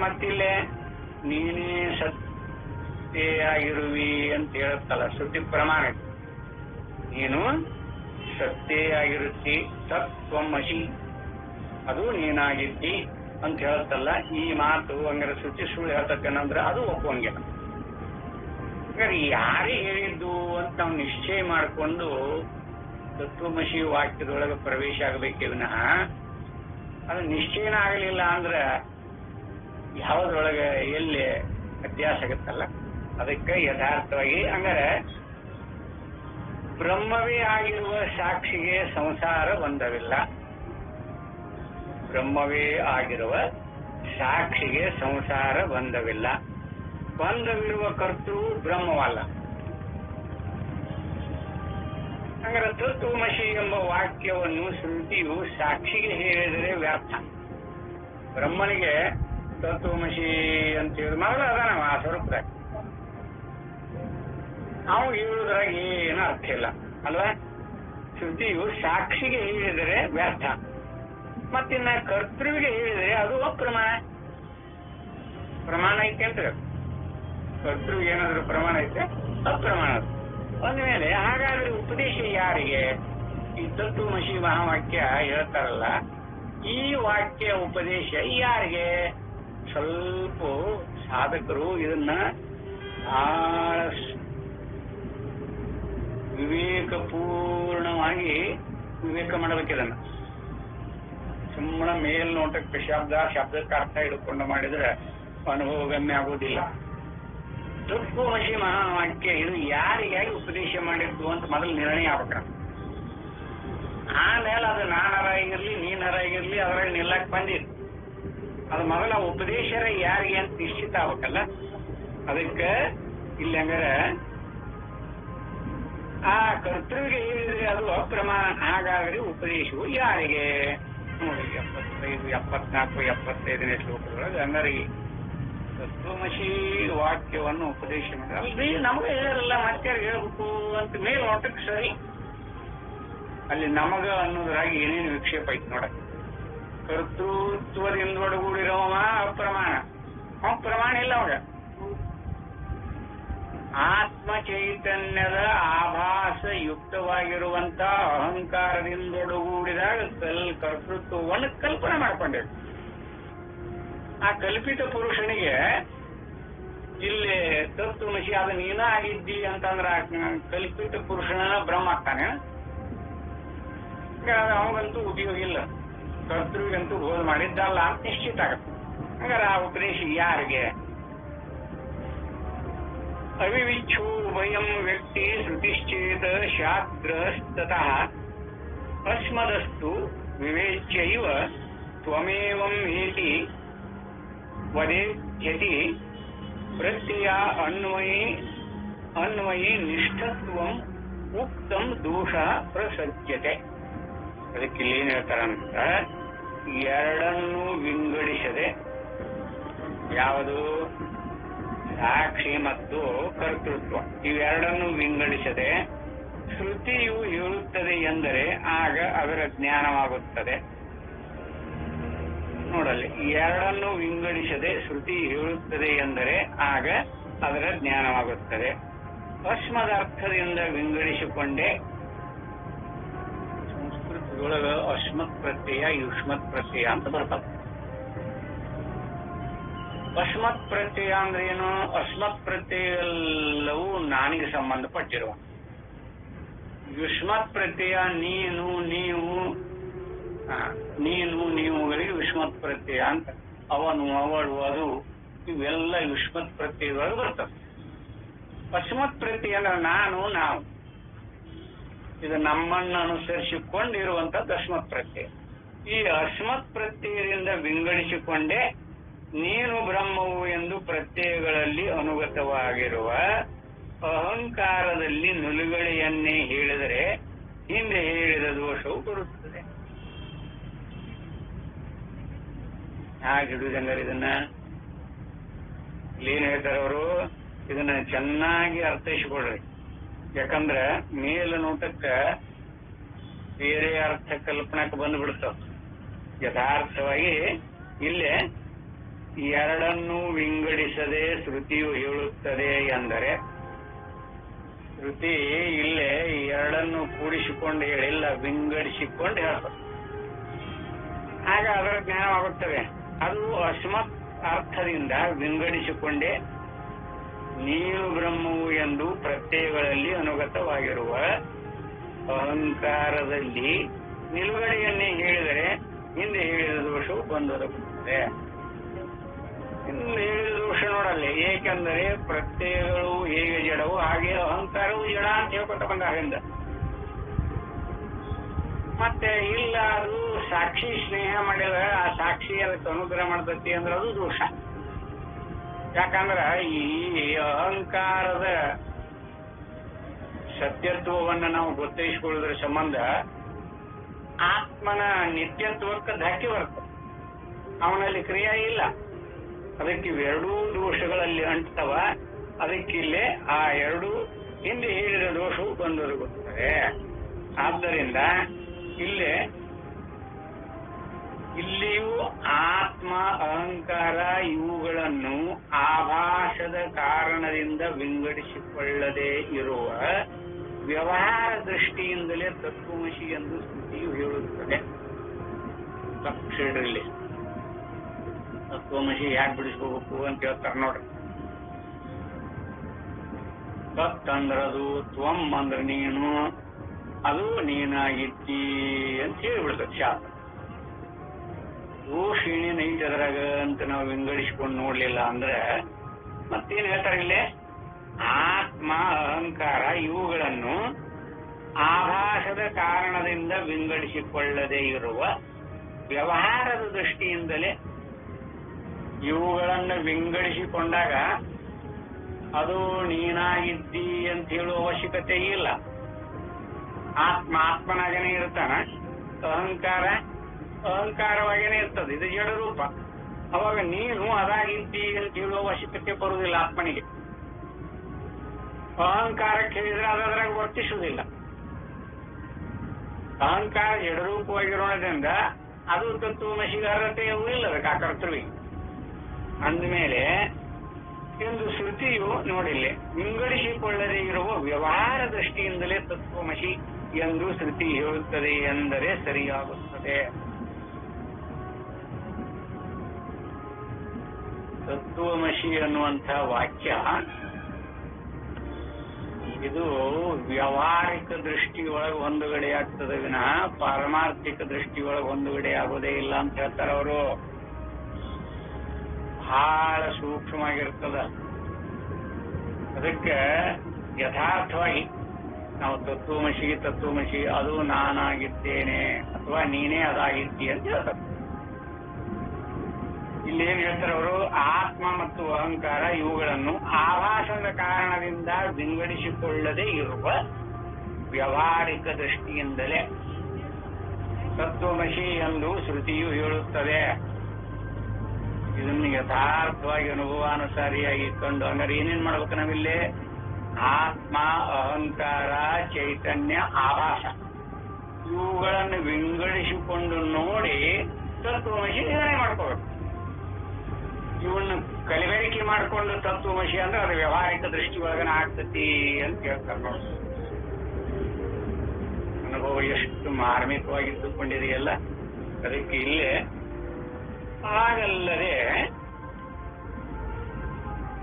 ಮತ್ತಿಲ್ಲೇ ನೀನೇ ಸತ್ಯ ಆಗಿರುವಿ ಅಂತ ಹೇಳುತ್ತಲ್ಲ, ಶ್ರುತಿ ಪ್ರಮಾಣ. ನೀನು ಸತ್ಯ ಆಗಿರುತ್ತಿ, ತತ್ವಮಸಿ, ಅದು ನೀನಾಗಿದ್ದಿ ಅಂತ ಹೇಳುತ್ತಲ್ಲ. ಈ ಮಾತು ಹಂಗಾರೆ ಶ್ರುತಿ ಸುಳ್ಳು ಹೇಳ್ತಕ್ಕೇನಂದ್ರೆ ಅದು ಒಪ್ಪಂಗಿಲ್ಲ. ಹಂಗಾರೆ ಯಾರೇ ಹೇಳಿದ್ದು ಅಂತ ನಾವು ನಿಶ್ಚಯ ಮಾಡಿಕೊಂಡು ತತ್ವಮಸಿ ವಾಕ್ಯದೊಳಗೆ ಪ್ರವೇಶ ಆಗಬೇಕೇ ವಿನಃ ಅದು ನಿಶ್ಚಯನ ಆಗಲಿಲ್ಲ ಅಂದ್ರೆ ಯಾವುದ್ರೊಳಗೆ ಎಲ್ಲಿ ವ್ಯತ್ಯಾಸ ಆಗುತ್ತಲ್ಲ. ಅದಕ್ಕೆ ಯಥಾರ್ಥವಾಗಿ ಹಂಗಾರೆ ಬ್ರಹ್ಮವೇ ಆಗಿರುವ ಸಾಕ್ಷಿಗೆ ಸಂಸಾರ ಬಂಧವಿಲ್ಲ. ಬ್ರಹ್ಮವೇ ಆಗಿರುವ ಸಾಕ್ಷಿಗೆ ಸಂಸಾರ ಬಂಧವಿಲ್ಲ. ಬಂಧವಿರುವ ಕರ್ತೃ ಬ್ರಹ್ಮವಲ್ಲ. ಹಂಗಾರೆ ತತ್ವಮಸಿ ಎಂಬ ವಾಕ್ಯವನ್ನು ಶ್ರುತಿಯು ಸಾಕ್ಷಿಗೆ ಹೇಳಿದರೆ ವ್ಯರ್ಥ. ಬ್ರಹ್ಮನಿಗೆ ತತ್ವಮಸಿ ಅಂತ ಹೇಳಿದ ಮೊದಲು ಅದಾನ ಆ ಸ್ವರೂಪದಾಗ, ನಾವು ಹೇಳುವುದ್ರಾಗ ಏನೂ ಅರ್ಥ ಇಲ್ಲ ಅಲ್ವಾ? ಶ್ರುತಿಯು ಸಾಕ್ಷಿಗೆ ಹೇಳಿದರೆ ವ್ಯರ್ಥ. ಮತ್ತಿನ್ನ ಕರ್ತೃವಿಗೆ ಹೇಳಿದರೆ ಅದು ಅಪ್ರಮಾಣ. ಪ್ರಮಾಣ ಐತೆ ಅಂತ ಕರ್ತೃವಿಗೆ ಏನಾದ್ರು ಪ್ರಮಾಣ ಐತೆ, ಅಪ್ರಮಾಣ. ಅಂದಮೇಲೆ ಹಾಗಾದ್ರೆ ಉಪದೇಶ ಯಾರಿಗೆ? ಈ ತತ್ವಮಸಿ ಮಹಾವಾಕ್ಯ ಹೇಳ್ತಾರಲ್ಲ, ಈ ವಾಕ್ಯ ಉಪದೇಶ ಯಾರಿಗೆ? ಸ್ವಲ್ಪ ಸಾಧಕರು ಇದನ್ನ ಬಹಳ ವಿವೇಕಪೂರ್ಣವಾಗಿ ವಿವೇಕ ಮಾಡಬೇಕಿದನ್ನ. ಸುಮ್ಮನೆ ಮೇಲ್ನೋಟಕ್ಕೆ ಶಬ್ದಕ್ಕೆ ಅರ್ಥ ಹಿಡ್ಕೊಂಡು ಮಾಡಿದ್ರೆ ಅನುಭವಗಮ್ಯ ಆಗುವುದಿಲ್ಲ. ತತ್ವಮಸಿ ಮಹಾವಾಕ್ಯ ಇದು ಯಾರಿಗಾಗಿ ಉಪದೇಶ ಮಾಡಿದ್ದು ಅಂತ ಮೊದಲು ನಿರ್ಣಯ ಆಗ್ಬೇಕ. ಆಮೇಲೆ ಅದು ನಾನರಾಗಿರ್ಲಿ ನೀನರಾಗಿರ್ಲಿ ಅದ್ರಾಗ ನಿಲ್ಲಕ್ ಬಂದಿತ್ತು. ಅದು ಮೊದಲ ಉಪದೇಶರ ಯಾರಿಗೆ ಅಂತ ನಿಶ್ಚಿತ ಆಗ್ಬೇಕಲ್ಲ. ಅದಕ್ಕೆ ಇಲ್ಲಿ ಹಂಗಾರೆ ಆ ಕರ್ತೃವಿಗೆ ಹೇಳಿದ್ರೆ ಅದು ಅಪ್ರಮಾಣ. ಹಾಗಾದ್ರೆ ಉಪದೇಶವು ಯಾರಿಗೆ? ನೋಡಿ 75, 74, 75ನೇ ಶ್ಲೋಕದೊಳಗೆ ಹಂಗಾರೆ ತತ್ವಮಸಿ ವಾಕ್ಯವನ್ನು ಉಪದೇಶ ಮಾಡಿ ಅಲ್ರಿ ನಮಗೆ ಹೇಳಿರಲ್ಲ ಮತ್ತೆ ಹೇಳ್ಬೇಕು ಅಂತ ಮೇಲೆ ನೋಟಕ್ಕೆ ಸರಿ. ಅಲ್ಲಿ ನಮಗ ಅನ್ನೋದ್ರಾಗಿ ಏನೇನು ವಿಕ್ಷೇಪ ಐತಿ ನೋಡ. ಕರ್ತೃತ್ವದಿಂದ ಒಡಗೂಡಿರೋವ ಅಪ್ರಮಾಣ, ಪ್ರಮಾಣ ಇಲ್ಲ ಅವಾಗ. ಆತ್ಮ ಚೈತನ್ಯದ ಆಭಾಸ ಯುಕ್ತವಾಗಿರುವಂತ ಅಹಂಕಾರದಿಂದೊಡಗೂಡಿದಾಗ ಕರ್ತೃತ್ವವನ್ನು ಕಲ್ಪನೆ ಮಾಡ್ಕೊಂಡೆ. ಆ ಕಲ್ಪಿತ ಪುರುಷನಿಗೆ ಇಲ್ಲಿ ತತ್ವಮಸಿ ಅದು ನೀನ ಆಗಿದ್ದಿ ಅಂತಂದ್ರೆ ಕಲ್ಪಿತ ಪುರುಷನ ಬ್ರಹ್ಮ ಆಗ್ತಾನೆ. ಅವಂಗಂತೂ ಉಪಯೋಗ ಇಲ್ಲ, ಕರ್ತೃವಿಗಂತೂ ಬೋಧ ಮಾಡಿದ್ದಲ್ಲ ಅಂತ ನಿಶ್ಚಿತ ಆಗತ್ತೆ. ಹಂಗಾರೆ ಆ ಉಪದೇಶ ಯಾರಿಗೆ? ಅವಿವಿಚ್ಛೋ ವಯಂ ವ್ಯಕ್ತಿ ಶ್ರುತಿಶ್ಚೇತ ಶಾಸ್ತ್ರಸ್ತತಃ ಅಸ್ಮದಸ್ತು ವಿವೇಚ್ಯೈವ ತ್ವಮೇವಂ ಹೇತಿ ವದೇತ್ಯತಿ ಪ್ರತ್ಯಯ ಅನ್ವಯಿ ನಿಷ್ಠತ್ವಂ ಉಕ್ತಂ ದೋಷ ಪ್ರಸಜ್ಯತೆ. ಅದಕ್ಕೆ ಇಲ್ಲಿ ಏನ್ ಹೇಳ್ತಾರಂತ, ಎರಡನ್ನೂ ವಿಂಗಡಿಸದೆ, ಯಾವುದು ಸಾಕ್ಷಿ ಮತ್ತು ಕರ್ತೃತ್ವ ಇವೆರಡನ್ನು ವಿಂಗಡಿಸದೆ ಶ್ರುತಿಯು ಹೇಳುತ್ತದೆ ಎಂದರೆ ಆಗ ಅದರ ಜ್ಞಾನವಾಗುತ್ತದೆ. ನೋಡಲ್ಲಿ, ಎರಡನ್ನು ವಿಂಗಡಿಸದೆ ಶ್ರುತಿ ಹೇಳುತ್ತದೆ ಎಂದರೆ ಆಗ ಅದರ ಜ್ಞಾನವಾಗುತ್ತದೆ. ಅಸ್ಮದರ್ಥದಿಂದ ವಿಂಗಡಿಸಿಕೊಂಡೆ, ಸಂಸ್ಕೃತದೊಳಗ ಅಸ್ಮತ್ ಪ್ರತ್ಯಯ ಯುಷ್ಮತ್ ಪ್ರತ್ಯಯ ಅಂತ ಬರ್ತದೆ. ಅಸ್ಮತ್ ಪ್ರತ್ಯಯ ಅಂದ್ರೆ ಏನು? ಅಸ್ಮತ್ ಪ್ರತ್ಯಯ ಎಲ್ಲವೂ ನಾನಿಗೆ ಸಂಬಂಧಪಟ್ಟಿರುವ. ಯುಷ್ಮತ್ ಪ್ರತ್ಯಯ ನೀನು ನೀವುಗಳಿಗೆ ಯುಷ್ಮತ್ ಪ್ರತ್ಯಯ ಅಂತ. ಅವನು ಅವಳು ಅದು ಇವೆಲ್ಲ ಯುಷ್ಮತ್ ಪ್ರತ್ಯಯದೊಳಗೆ ಬರ್ತದೆ. ಅಸ್ಮತ್ ಪ್ರತ್ಯಯ ಅಂದ್ರೆ ನಾನು ನಾವು, ಇದು ನಮ್ಮನ್ನು ಅನುಸರಿಸಿಕೊಂಡಿರುವಂತದ್ದು ಅಸ್ಮತ್ ಪ್ರತ್ಯಯ. ಈ ಅಸ್ಮತ್ ಪ್ರತ್ಯಯದಿಂದ ವಿಂಗಡಿಸಿಕೊಂಡೇ ನೀನು ಬ್ರಹ್ಮವು ಎಂದು ಪ್ರತ್ಯಯಗಳಲ್ಲಿ ಅನುಗತವಾಗಿರುವ ಅಹಂಕಾರದಲ್ಲಿ ನಿಲುಗಡೆಯನ್ನೇ ಹೇಳಿದರೆ ಹಿಂದೆ ಹೇಳಿದ ದೋಷವು ಬರುತ್ತದೆ. ಹಾಗೆ ಹಿಡಿದಂಗಾರೆ ಇದನ್ನ ಏನ್ ಹೇಳ್ತಾರೆ ಅವರು, ಇದನ್ನ ಚೆನ್ನಾಗಿ ಅರ್ಥೈಸಿಕೊಡ್ರಿ. ಯಾಕಂದ್ರ ಮೇಲ್ನೋಟಕ್ಕ ಬೇರೆ ಅರ್ಥ ಕಲ್ಪನಾಕ್ಕೆ ಬಂದ್ಬಿಡ್ತಾವ. ಯಥಾರ್ಥವಾಗಿ ಇಲ್ಲೇ ಎರಡನ್ನೂ ವಿಂಗಡಿಸದೆ ಶ್ರುತಿಯು ಹೇಳುತ್ತದೆ ಎಂದರೆ, ಶ್ರುತಿ ಇಲ್ಲೇ ಎರಡನ್ನು ಕೂಡಿಸಿಕೊಂಡು ಹೇಳಿಲ್ಲ, ವಿಂಗಡಿಸಿಕೊಂಡು ಹೇಳ್ತದೆ. ಆಗ ಅದರ ಜ್ಞಾನವಾಗುತ್ತದೆ. ಅದು ಅಸ್ಮತ್ ಅರ್ಥದಿಂದ ವಿಂಗಡಿಸಿಕೊಂಡೇ ನೀನು ಬ್ರಹ್ಮವು ಎಂದು ಪ್ರತ್ಯಯಗಳಲ್ಲಿ ಅನುಗತವಾಗಿರುವ ಅಹಂಕಾರದಲ್ಲಿ ನಿಲುಗಡೆಯನ್ನೇ ಹೇಳಿದರೆ ಹಿಂದೆ ಹೇಳಿದ ದೋಷವು ಬಂದೊದಗುತ್ತದೆ. ಹಿಂದೆ ಹೇಳಿದ ದೋಷ ನೋಡಲ್ಲಿ, ಏಕೆಂದರೆ ಪ್ರತ್ಯಯಗಳು ಹೇಗೆ ಜಡವು ಹಾಗೆ ಅಹಂಕಾರವು ಜಡ ಅಂತ ಹೇಳ್ಕೊತ ಬಂದಾಗಿಂದ. ಮತ್ತೆ ಇಲ್ಲ, ಅದು ಸಾಕ್ಷಿ ಸ್ನೇಹ ಮಾಡಿದ, ಆ ಸಾಕ್ಷಿ ಅದಕ್ಕೆ ಅನುಗ್ರಹ ಮಾಡ್ತತಿ ಅಂದ್ರೆ ಅದು ದೋಷ. ಯಾಕಂದ್ರ ಈ ಅಹಂಕಾರದ ಸತ್ಯತ್ವವನ್ನು ನಾವು ಗೊತ್ತೈಸಿಕೊಳ್ಳುವುದರ ಸಂಬಂಧ ಆತ್ಮನ ನಿತ್ಯತ್ವಕ್ಕೆ ಧಕ್ಕೆ ಬರ್ತದೆ. ಅವನಲ್ಲಿ ಕ್ರಿಯೆ ಇಲ್ಲ. ಅದಕ್ಕೆ ಇವೆರಡೂ ದೋಷಗಳಲ್ಲಿ ಅಂಟ್ತವ. ಅದಕ್ಕಿಲ್ಲೇ ಆ ಎರಡು ಹಿಂದೆ ಹೇಳಿದ ದೋಷವು ಬಂದೊದಗುತ್ತದೆ. ಆದ್ದರಿಂದ ಇಲ್ಲಿಯೂ ಆತ್ಮ ಅಹಂಕಾರ ಇವುಗಳನ್ನು ಆಭಾಸದ ಕಾರಣದಿಂದ ವಿಂಗಡಿಸಿಕೊಳ್ಳದೆ ಇರುವ ವ್ಯವಹಾರ ದೃಷ್ಟಿಯಿಂದಲೇ ತತ್ವಮಸಿ ಎಂದು ಶ್ರುತಿಯು ಹೇಳುತ್ತದೆ. ತಪ್ಪಿಡ್ರಲ್ಲಿ ತತ್ವಮಸಿ ಯಾಕೆ ಬಿಡಿಸ್ಕೋಬೇಕು ಅಂತ ಹೇಳ್ತಾರೆ ನೋಡ್ರಿ. ತತ್ ಅಂದ್ರದು, ತ್ವಂ ಅಂದ್ರೆ ನೀನು, ಅದು ನೀನಾಗಿದ್ದಿ ಅಂತ ಹೇಳಿಬಿಡ್ತದೆ ಶಾಸ್ತ್ರ. ದೋಷಿಣಿ ನೈತದ್ರಾಗ ಅಂತ ನಾವು ವಿಂಗಡಿಸಿಕೊಂಡು ನೋಡ್ಲಿಲ್ಲ ಅಂದ್ರೆ ಮತ್ತೇನ್ ಹೇಳ್ತಾರೆ ಇಲ್ಲೇ, ಆತ್ಮ ಅಹಂಕಾರ ಇವುಗಳನ್ನು ಆಭಾಸದ ಕಾರಣದಿಂದ ವಿಂಗಡಿಸಿಕೊಳ್ಳದೆ ಇರುವ ವ್ಯವಹಾರದ ದೃಷ್ಟಿಯಿಂದಲೇ ಇವುಗಳನ್ನು ವಿಂಗಡಿಸಿಕೊಂಡಾಗ ಅದು ನೀನಾಗಿದ್ದಿ ಅಂತ ಹೇಳುವ ಅವಶ್ಯಕತೆ ಇಲ್ಲ. ಆತ್ಮನಾಗೇನೆ ಇರ್ತಾನ, ಅಹಂಕಾರವಾಗೇನೆ ಇರ್ತದೆ. ಇದು ಜಡ ರೂಪ. ಅವಾಗ ನೀನು ಅದಾಗಿದ್ದಿ ಅಂತ ಹೇಳುವ ಅವಶ್ಯಕತೆ ಬರುವುದಿಲ್ಲ ಆತ್ಮನಿಗೆ. ಅಹಂಕಾರಕ್ಕೆ ಹೇಳಿದ್ರೆ ಅದ್ರಾಗ ವರ್ತಿಸುವುದಿಲ್ಲ. ಅಹಂಕಾರ ಜಡರೂಪವಾಗಿರೋದ್ರಿಂದ ಅದು ತತ್ವಮಸಿಗೆ ಅರ್ಹತೆಯೂ ಇಲ್ಲ ಅದಕ್ಕೆ ಆ ಕರ್ತೃವಿಗೆ. ಅಂದಮೇಲೆ ಎಂದು ಶ್ರುತಿಯು ನೋಡಿಲ್ಲಿ ವಿಂಗಡಿಸಿಕೊಳ್ಳದೆ ಇರುವ ವ್ಯವಹಾರ ದೃಷ್ಟಿಯಿಂದಲೇ ತತ್ವಮಸಿ ಎಂದು ಶ್ರುತಿ ಹೇಳುತ್ತದೆ ಎಂದರೆ ಸರಿಯಾಗುತ್ತದೆ. ತತ್ವಮಸಿ ಅನ್ನುವಂಥ ವಾಕ್ಯ ಇದು ವ್ಯಾವಹಾರಿಕ ದೃಷ್ಟಿಯೊಳಗೆ ಹೊಂದುಗಡೆ ಆಗ್ತದೆ ವಿನಃ ಪಾರಮಾರ್ಥಿಕ ದೃಷ್ಟಿಯೊಳಗೆ ಹೊಂದುಗಡೆ ಆಗೋದೇ ಇಲ್ಲ ಅಂತ ಹೇಳ್ತಾರೆ ಅವರು. ಬಹಳ ಸೂಕ್ಷ್ಮವಾಗಿರ್ತದ ಅದಕ್ಕೆ ಯಥಾರ್ಥವಾಗಿ ನಾವು ತತ್ವಮಸಿ ಅದು ನಾನಾಗಿದ್ದೇನೆ ಅಥವಾ ನೀನೇ ಅದಾಗಿದ್ದಿ ಅಂತ ಹೇಳ್ತಾರೆ. ಇಲ್ಲೇನ್ ಹೇಳ್ತಾರೆ ಅವರು, ಆತ್ಮ ಮತ್ತು ಅಹಂಕಾರ ಇವುಗಳನ್ನು ಆಭಾಸದ ಕಾರಣದಿಂದ ವಿಂಗಡಿಸಿಕೊಳ್ಳದೆ ಇರುವ ವ್ಯಾವಹಾರಿಕ ದೃಷ್ಟಿಯಿಂದಲೇ ತತ್ವಮಸಿ ಎಂದು ಶ್ರುತಿಯು ಹೇಳುತ್ತದೆ. ಇದನ್ನು ಯಥಾರ್ಥವಾಗಿ ಅನುಭವಾನುಸಾರಿಯಾಗಿ ಕಂಡು ಹಂಗಾರೆ ಏನೇನ್ ಮಾಡ್ಬೇಕು ನಾವಿಲ್ಲಿ? ಆತ್ಮ, ಅಹಂಕಾರ, ಚೈತನ್ಯ, ಆಭಾಸ ಇವುಗಳನ್ನು ವಿಂಗಡಿಸಿಕೊಂಡು ನೋಡಿ ತತ್ವಮಸಿ ನಿರ್ಣಯ ಮಾಡ್ಕೋಬೇಕು. ಇವನ್ನ ಕಲಬೆರಕೆ ಮಾಡಿಕೊಂಡು ತತ್ವಮಸಿ ಅಂದ್ರೆ ಅದು ವ್ಯಾವಹಾರಿಕ ದೃಷ್ಟಿ ಒಳಗನ ಆಗ್ತತಿ ಅಂತ ಹೇಳ್ತಾರೆ ನೋಡಿ. ಅನುಭವ ಎಷ್ಟು ಮಾರ್ಮಿಕವಾಗಿದ್ದುಕೊಂಡಿದೆಯಲ್ಲ. ಅದಕ್ಕೆ ಇಲ್ಲೇ ಹಾಗಲ್ಲದೆ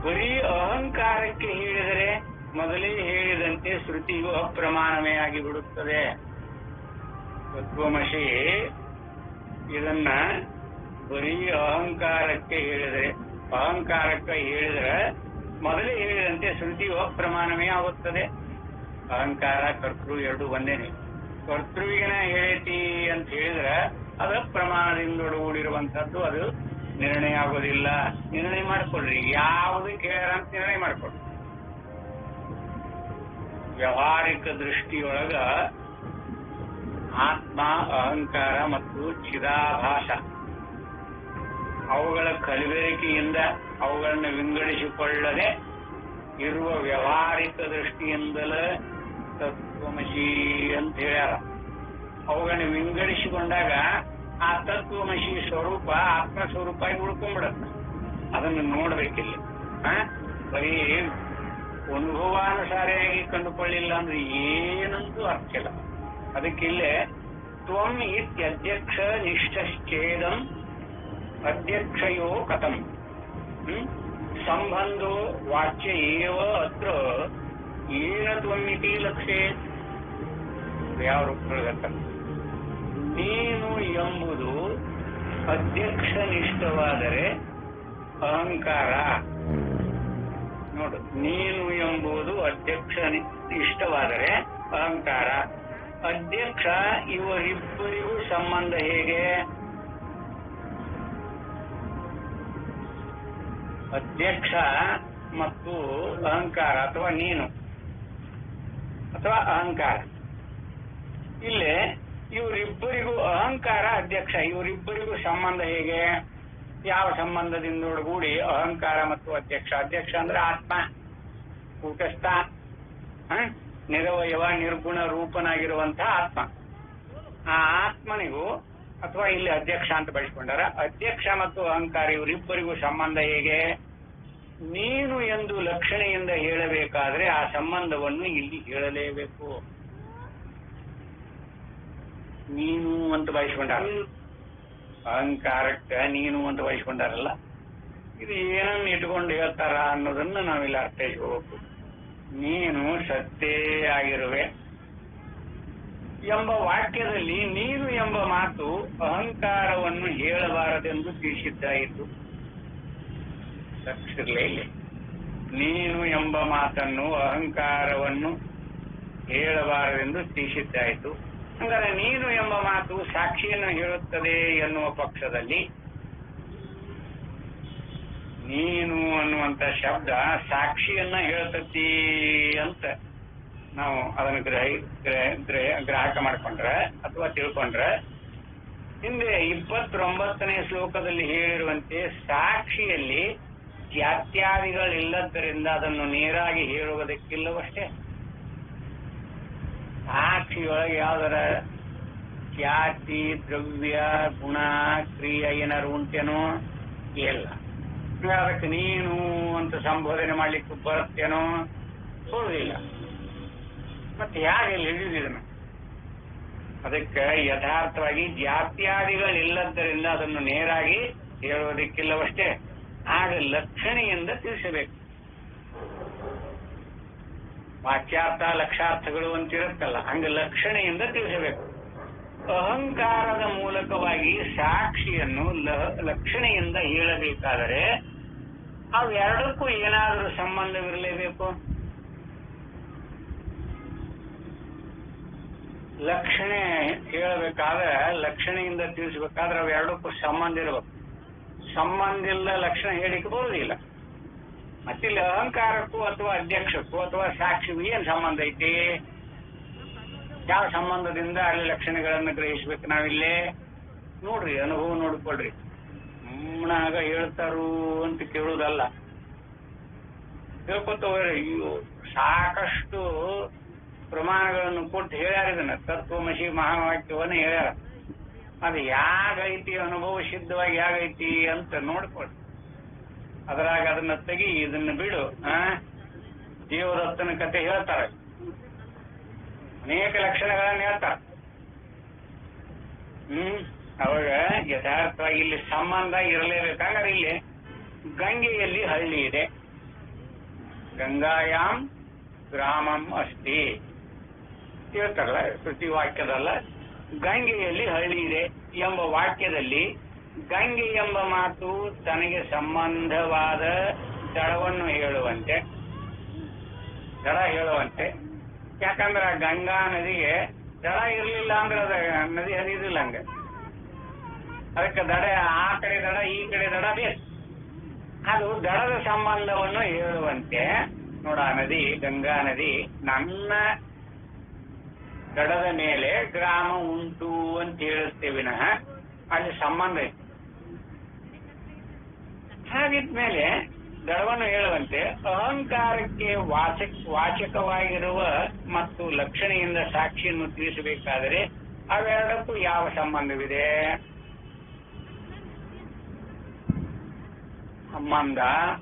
ಬರೀ ಅಹಂಕಾರಕ್ಕೆ ಹೇಳಿದರೆ ಮೊದಲೇ ಹೇಳಿದಂತೆ ಶ್ರುತಿಯು ಅಪ್ರಮಾಣವೇ ಆಗಿಬಿಡುತ್ತದೆ. ತತ್ವಮಸಿ ಇದನ್ನ ಬರೀ ಅಹಂಕಾರಕ್ಕೆ ಹೇಳಿದರೆ ಮೊದಲೇ ಹೇಳಿದಂತೆ ಶ್ರುತಿಯು ಅಪ್ರಮಾಣವೇ ಆಗುತ್ತದೆ. ಅಹಂಕಾರ ಕರ್ತೃ ಎರಡು ಒಂದೇನೆ. ಕರ್ತೃವಿನ ಹೇಳತಿ ಅಂತ ಹೇಳಿದ್ರೆ ಅದು ಪ್ರಮಾಣದಿಂದ ಒಡಗೂಡಿರುವಂತದ್ದು, ಅದು ನಿರ್ಣಯ ಆಗೋದಿಲ್ಲ. ನಿರ್ಣಯ ಮಾಡ್ಕೊಳ್ರಿ, ಯಾವುದಕ್ಕೆ ಹೇಳ್ಯಾರ ಅಂತ ನಿರ್ಣಯ ಮಾಡ್ಕೊಳ್ರಿ. ವ್ಯಾವಹಾರಿಕ ದೃಷ್ಟಿಯೊಳಗ ಆತ್ಮ, ಅಹಂಕಾರ ಮತ್ತು ಚಿದಾಭಾಸ ಅವುಗಳ ಕಲಬೆರಕೆಯಿಂದ ಅವುಗಳನ್ನು ವಿಂಗಡಿಸಿಕೊಳ್ಳದೆ ಇರುವ ವ್ಯಾವಹಾರಿಕ ದೃಷ್ಟಿಯಿಂದಲೇ ತತ್ವಮಸಿ ಅಂತ ಹೇಳ್ಯಾರ. ಅವುಗಳನ್ನು ವಿಂಗಡಿಸಿಕೊಂಡಾಗ ಆ ತತ್ವಮಸಿ ಸ್ವರೂಪ ಆತ್ಮ ಸ್ವರೂಪ ಆಗಿ ಉಳ್ಕೊಂಡ್ಬಿಡತ್ತೆ. ಅದನ್ನು ನೋಡ್ಬೇಕಿಲ್ಲ. ಬರೀ ಅನುಭವಾನುಸಾರಿಯಾಗಿ ಕಂಡುಕೊಳ್ಳಿಲ್ಲ ಅಂದ್ರೆ ಏನಂತೂ ಅರ್ಥ ಇಲ್ಲ. ಅದಕ್ಕಿಲ್ಲೇ ತ್ವಂ ಇತ್ಯಧ್ಯಕ್ಷ ನಿಷ್ಠಶ್ಚೇದಂ ಅಧ್ಯಕ್ಷಯೋ ಕಥಂ ಸಂಬಂಧೋ ವಾಚ್ಯ ಏವ ಅತ್ರ ಏನ ತ್ವಮಿತಿ ಲಕ್ಷ್ಯೆ. ಯಾವ ರೂಪ? ನೀನು ಎಂಬುದು ಅಧ್ಯಕ್ಷನಿಷ್ಠವಾದರೆ ಅಹಂಕಾರ. ನೋಡು, ನೀನು ಎಂಬುದು ಅಧ್ಯಕ್ಷನಿಷ್ಠವಾದರೆ ಅಹಂಕಾರ. ಅಧ್ಯಕ್ಷ ಇವರಿಬ್ಬರಿಗೂ ಸಂಬಂಧ ಹೇಗೆ? ಅಧ್ಯಕ್ಷ ಮತ್ತು ಅಹಂಕಾರ ಅಥವಾ ನೀನು ಅಥವಾ ಅಹಂಕಾರ, ಇಲ್ಲೇ ಇವರಿಬ್ಬರಿಗೂ ಅಹಂಕಾರ, ಅಧ್ಯಕ್ಷ ಇವರಿಬ್ಬರಿಗೂ ಸಂಬಂಧ ಹೇಗೆ? ಯಾವ ಸಂಬಂಧದಿಂದ ಒಳಗೂಡಿ ಅಹಂಕಾರ ಮತ್ತು ಅಧ್ಯಕ್ಷ? ಅಧ್ಯಕ್ಷ ಅಂದ್ರೆ ಆತ್ಮ, ಕೂಟಸ್ಥ, ನಿರವಯವ ನಿರ್ಗುಣ ರೂಪನಾಗಿರುವಂತಹ ಆತ್ಮ. ಆ ಆತ್ಮನಿಗೂ ಅಥವಾ ಇಲ್ಲಿ ಅಧ್ಯಕ್ಷ ಅಂತ ಬಳಸಿಕೊಂಡಾರ. ಅಧ್ಯಕ್ಷ ಮತ್ತು ಅಹಂಕಾರ ಇವರಿಬ್ಬರಿಗೂ ಸಂಬಂಧ ಹೇಗೆ? ನೀನು ಎಂದು ಲಕ್ಷಣೆಯಿಂದ ಹೇಳಬೇಕಾದ್ರೆ ಆ ಸಂಬಂಧವನ್ನು ಇಲ್ಲಿ ಹೇಳಲೇಬೇಕು. ನೀನು ಅಂತ ಬಯಸ್ಕೊಂಡಾರ, ಅಹಂಕಾರಕ್ಕೆ ನೀನು ಅಂತ ಬಯಸ್ಕೊಂಡಾರಲ್ಲ, ಇದು ಏನನ್ನು ಇಟ್ಕೊಂಡು ಹೇಳ್ತಾರ ಅನ್ನೋದನ್ನ ನಾವಿಲ್ಲಿ ಅರ್ಥೈಸ್ಕೋಬೇಕು. ನೀನು ಸತ್ತೇ ಆಗಿರುವೆ ಎಂಬ ವಾಕ್ಯದಲ್ಲಿ ನೀನು ಎಂಬ ಮಾತು ಅಹಂಕಾರವನ್ನು ಹೇಳಬಾರದೆಂದು ತಿಳಿಸಿದ್ದಾಯಿತು. ಲಕ್ಷಿರಲೇ ಇಲ್ಲಿ ನೀನು ಎಂಬ ಮಾತನ್ನು ಅಹಂಕಾರವನ್ನು ಹೇಳಬಾರದೆಂದು ತಿಳಿಸಿದ್ದಾಯಿತು. ಅಂದರೆ ನೀನು ಎಂಬ ಮಾತು ಸಾಕ್ಷಿಯನ್ನು ಹೇಳುತ್ತದೆ ಎನ್ನುವ ಪಕ್ಷದಲ್ಲಿ ನೀನು ಅನ್ನುವಂತ ಶಬ್ದ ಸಾಕ್ಷಿಯನ್ನ ಹೇಳ್ತತಿ ಅಂತ ನಾವು ಅದನ್ನು ಗ್ರಾಹಕ ಮಾಡ್ಕೊಂಡ್ರೆ ಅಥವಾ ತಿಳ್ಕೊಂಡ್ರೆ, ಹಿಂದೆ 29ನೇ ಶ್ಲೋಕದಲ್ಲಿ ಹೇಳಿರುವಂತೆ ಸಾಕ್ಷಿಯಲ್ಲಿ ಜಾತ್ಯಾದಿಗಳಿಲ್ಲದ್ದರಿಂದ ಅದನ್ನು ನೇರಾಗಿ ಹೇಳುವುದಕ್ಕಿಲ್ಲವಷ್ಟೇ. ಸಾಕ್ಷಿಯೊಳಗೆ ಯಾವ್ದಾರ ಜಾತಿ, ದ್ರವ್ಯ, ಗುಣ, ಕ್ರಿಯೆ ಏನಾರು ಉಂಟೇನೋ? ಇಲ್ಲ. ಅದಕ್ಕೆ ನೀನು ಅಂತ ಸಂಬೋಧನೆ ಮಾಡ್ಲಿಕ್ಕೆ ಬರುತ್ತೇನೋ? ಬರುವುದಿಲ್ಲ. ಮತ್ತೆ ಯಾಕೆ ಹಿಡಿದಿದನು? ಅದಕ್ಕೆ ಯಥಾರ್ಥವಾಗಿ ಜಾತ್ಯಾದಿಗಳಿಲ್ಲದ್ದರಿಂದ ಅದನ್ನು ನೇರಾಗಿ ಹೇಳುವುದಕ್ಕಿಲ್ಲವಷ್ಟೇ. ಆಗ ಲಕ್ಷಣೆಯಿಂದ ತಿಳಿಸಬೇಕು. ವಾಚ್ಯಾರ್ಥ ಲಕ್ಷಾರ್ಥಗಳು ಅಂತಿರುತ್ತಲ್ಲ, ಹಂಗ ಲಕ್ಷಣೆಯಿಂದ ತಿಳಿಸಬೇಕು. ಅಹಂಕಾರದ ಮೂಲಕವಾಗಿ ಸಾಕ್ಷಿಯನ್ನು ಲಕ್ಷಣೆಯಿಂದ ಹೇಳಬೇಕಾದರೆ ಅವೆರಡಕ್ಕೂ ಏನಾದರೂ ಸಂಬಂಧವಿರಲೇಬೇಕು. ಲಕ್ಷಣೆ ಹೇಳಬೇಕಾದ್ರೆ, ಲಕ್ಷಣೆಯಿಂದ ತಿಳಿಸ್ಬೇಕಾದ್ರೆ ಅವೆರಡಕ್ಕೂ ಸಂಬಂಧ ಇರಬೇಕು. ಸಂಬಂಧ ಇಲ್ಲ ಲಕ್ಷಣ ಹೇಳಿಕೆ ಬರುವುದಿಲ್ಲ. ಮತ್ತಿಲ್ಲಿ ಅಹಂಕಾರಕ್ಕೂ ಅಥವಾ ಅಧ್ಯಕ್ಷಕ್ಕೂ ಅಥವಾ ಸಾಕ್ಷಿಗೂ ಏನ್ ಸಂಬಂಧ ಐತಿ? ಯಾವ ಸಂಬಂಧದಿಂದ ಅಲ್ಲಿ ಲಕ್ಷಣಗಳನ್ನು ಗ್ರಹಿಸ್ಬೇಕು ನಾವಿಲ್ಲೇ? ನೋಡ್ರಿ, ಅನುಭವ ನೋಡ್ಕೊಳ್ರಿ. ಸುಮ್ಮನಾಗ ಹೇಳ್ತಾರು ಅಂತ ಕೇಳುವುದಲ್ಲ, ಹೇಳ್ಕೊತ ಹೋಗ್ರಿ. ಸಾಕಷ್ಟು ಪ್ರಮಾಣಗಳನ್ನು ಕೊಟ್ಟು ಹೇಳ್ಯಾರ. ಇದನ್ನ ತತ್ವಮಸಿ ಮಹಾವಾಕ್ಯವನ್ನು ಹೇಳ್ಯಾರ. ಅದು ಯಾಗೈತಿ, ಅನುಭವ ಸಿದ್ಧವಾಗಿ ಯಾಗೈತಿ ಅಂತ ನೋಡ್ಕೊಳ್ರಿ. ಅದ್ರಾಗ ಅದನ್ನ ತೆಗಿ, ಇದನ್ನ ಬಿಡು. ದೇವದತ್ತನ ಕತೆ ಹೇಳ್ತಾರೆ, ಅನೇಕ ಲಕ್ಷಣಗಳನ್ನ ಹೇಳ್ತಾರೆ. ಅವಾಗ ಯಥಾರ್ಥವಾಗಿ ಇಲ್ಲಿ ಸಂಬಂಧ ಇರಲೇಬೇಕಾದ್ರೆ ಇಲ್ಲಿ ಗಂಗೆಯಲ್ಲಿ ಹಳ್ಳಿ ಇದೆ, ಗಂಗಾಯಾಮ್ ಗ್ರಾಮಂ ಅಸ್ತಿ ಹೇಳ್ತಾರಲ್ಲ ಪ್ರತಿ ವಾಕ್ಯದಲ್ಲ. ಗಂಗೆಯಲ್ಲಿ ಹಳ್ಳಿ ಇದೆ ಎಂಬ ವಾಕ್ಯದಲ್ಲಿ ಗಂಗೆ ಎಂಬ ಮಾತು ತನಗೆ ಸಂಬಂಧವಾದ ದಡವನ್ನು ಹೇಳುವಂತೆ, ದಡ ಹೇಳುವಂತೆ. ಯಾಕಂದ್ರೆ ಆ ಗಂಗಾ ನದಿಗೆ ದಡ ಇರ್ಲಿಲ್ಲ ಅಂದ್ರೆ ಅದ ನದಿ ಹರಿಯುದಿಲ್ಲ. ಹಂಗೆ ಅದಕ್ಕೆ ದಡ, ಆ ಕಡೆ ದಡ ಈ ಕಡೆ ದಡ ಬೇಕು. ಅದು ದಡದ ಸಂಬಂಧವನ್ನು ಹೇಳುವಂತೆ ನೋಡ, ನದಿ, ಗಂಗಾ ನದಿ ನನ್ನ ದಡದ ಮೇಲೆ ಗ್ರಾಮ ಉಂಟು ಅಂತ ಹೇಳುತ್ತೇವೆ ವಿನಃ ಅಲ್ಲಿ ಸಂಬಂಧ ಐತಿ. ಹಾಗಿದ್ಮೇಲೆ ದಡವನ್ನು ಹೇಳುವಂತೆ ಅಹಂಕಾರಕ್ಕೆ ವಾಚಕವಾಗಿರುವ ಮತ್ತು ಲಕ್ಷಣೆಯಿಂದ ಸಾಕ್ಷಿಯನ್ನು ತಿಳಿಸಬೇಕಾದರೆ ಅವೆರಡಕ್ಕೂ ಯಾವ ಸಂಬಂಧವಿದೆ? ಸಂಬಂಧ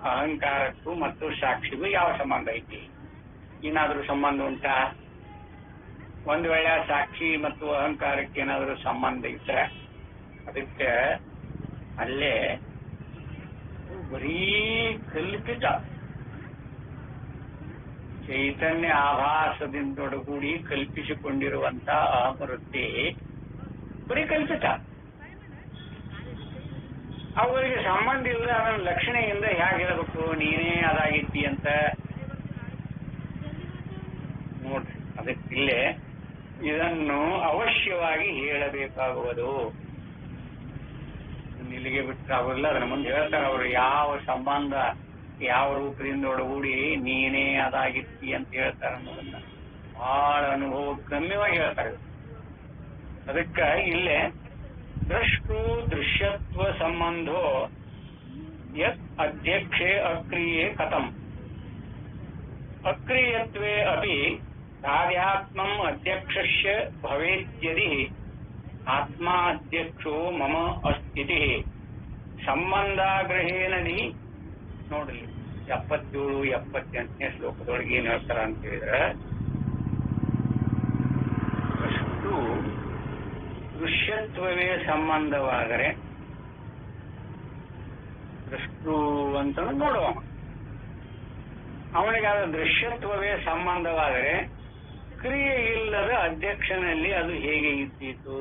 ಅಹಂಕಾರಕ್ಕೂ ಮತ್ತು ಸಾಕ್ಷಿಗೂ ಯಾವ ಸಂಬಂಧ ಐತಿ? ಏನಾದ್ರೂ ಸಂಬಂಧ ಉಂಟಾ? ಒಂದು ವೇಳೆ ಸಾಕ್ಷಿ ಮತ್ತು ಅಹಂಕಾರಕ್ಕೆ ಏನಾದರೂ ಸಂಬಂಧ ಇದ್ರೆ ಅದಕ್ಕೆ ಅಲ್ಲೇ ಬರೀ ಕಲ್ಪಿತ ಚೈತನ್ಯ ಆಭಾಸದಿಂದೊಡಗೂಡಿ ಕಲ್ಪಿಸಿಕೊಂಡಿರುವಂತ ಅಹಮೃತಿ ಬರೀ ಕಲ್ಪಿತ. ಅವುಗಳಿಗೆ ಸಂಬಂಧ ಇಲ್ಲ. ಅದನ್ನ ಲಕ್ಷಣೆಯಿಂದ ಹೇಗೆ ಹೇಳಬೇಕು? ನೀನೇ ಅದಾಗಿತ್ತಿ ಅಂತ ನೋಡ್ರಿ. ಅದಕ್ಕಿಲ್ಲೇ ಇದನ್ನು ಅವಶ್ಯವಾಗಿ ಹೇಳಬೇಕಾಗುವುದು. ಇಲ್ಲಿಗೆ ಬಿಟ್ಟಾಗಲ್ಲ, ಅದನ್ನ ಮುಂದೆ ಹೇಳ್ತಾರೆ ಅವರು. ಯಾವ ಸಂಬಂಧ ಯಾವ ರೂಪದಿಂದ ಒಳಗೂಡಿ ನೀನೇ ಅದಾಗಿತ್ತಿ ಅಂತ ಹೇಳ್ತಾರೆ ಅನ್ನೋದನ್ನ ಬಹಳ ಅನುಭವ ಕಮ್ಮಿಯಾಗಿ ಹೇಳ್ತಾರೆ. ಅದಕ್ಕ ಇಲ್ಲೇ ದೃಷ್ಟು ದೃಶ್ಯತ್ವ ಸಂಬಂಧೋ ಯತ್ ಅಧ್ಯಕ್ಷೆ ಅಕ್ರಿಯೆ ಕಥಂ ಅಕ್ರಿಯತ್ವೇ ಅಪಿ ತಾಧ್ಯಾತ್ಮಂ ಅಧ್ಯಕ್ಷಸ್ಯ ಭವೇದ್ಯದಿ ಆತ್ಮಾ ಅಧ್ಯಕ್ಷೋ ಮಮ ಅಸ್ಥಿತಿ ಸಂಬಂಧಾಗ್ರಹೇನದಿ. ನೋಡ್ರಿ 77-78ನೇ ಶ್ಲೋಕದೊಳಗೆ ಏನ್ ಹೇಳ್ತಾರ ಅಂತ ಹೇಳಿದ್ರೆ, ಅಷ್ಟು ದೃಶ್ಯತ್ವವೇ ಸಂಬಂಧವಾದರೆ, ದೃಷ್ಟು ಅಂತ ನೋಡುವ ಅವನಿಗಾದ ದೃಶ್ಯತ್ವವೇ ಸಂಬಂಧವಾದರೆ ಕ್ರಿಯೆ ಇಲ್ಲದ ಅಧ್ಯಕ್ಷನಲ್ಲಿ ಅದು ಹೇಗೆ ಇದ್ದೀತು?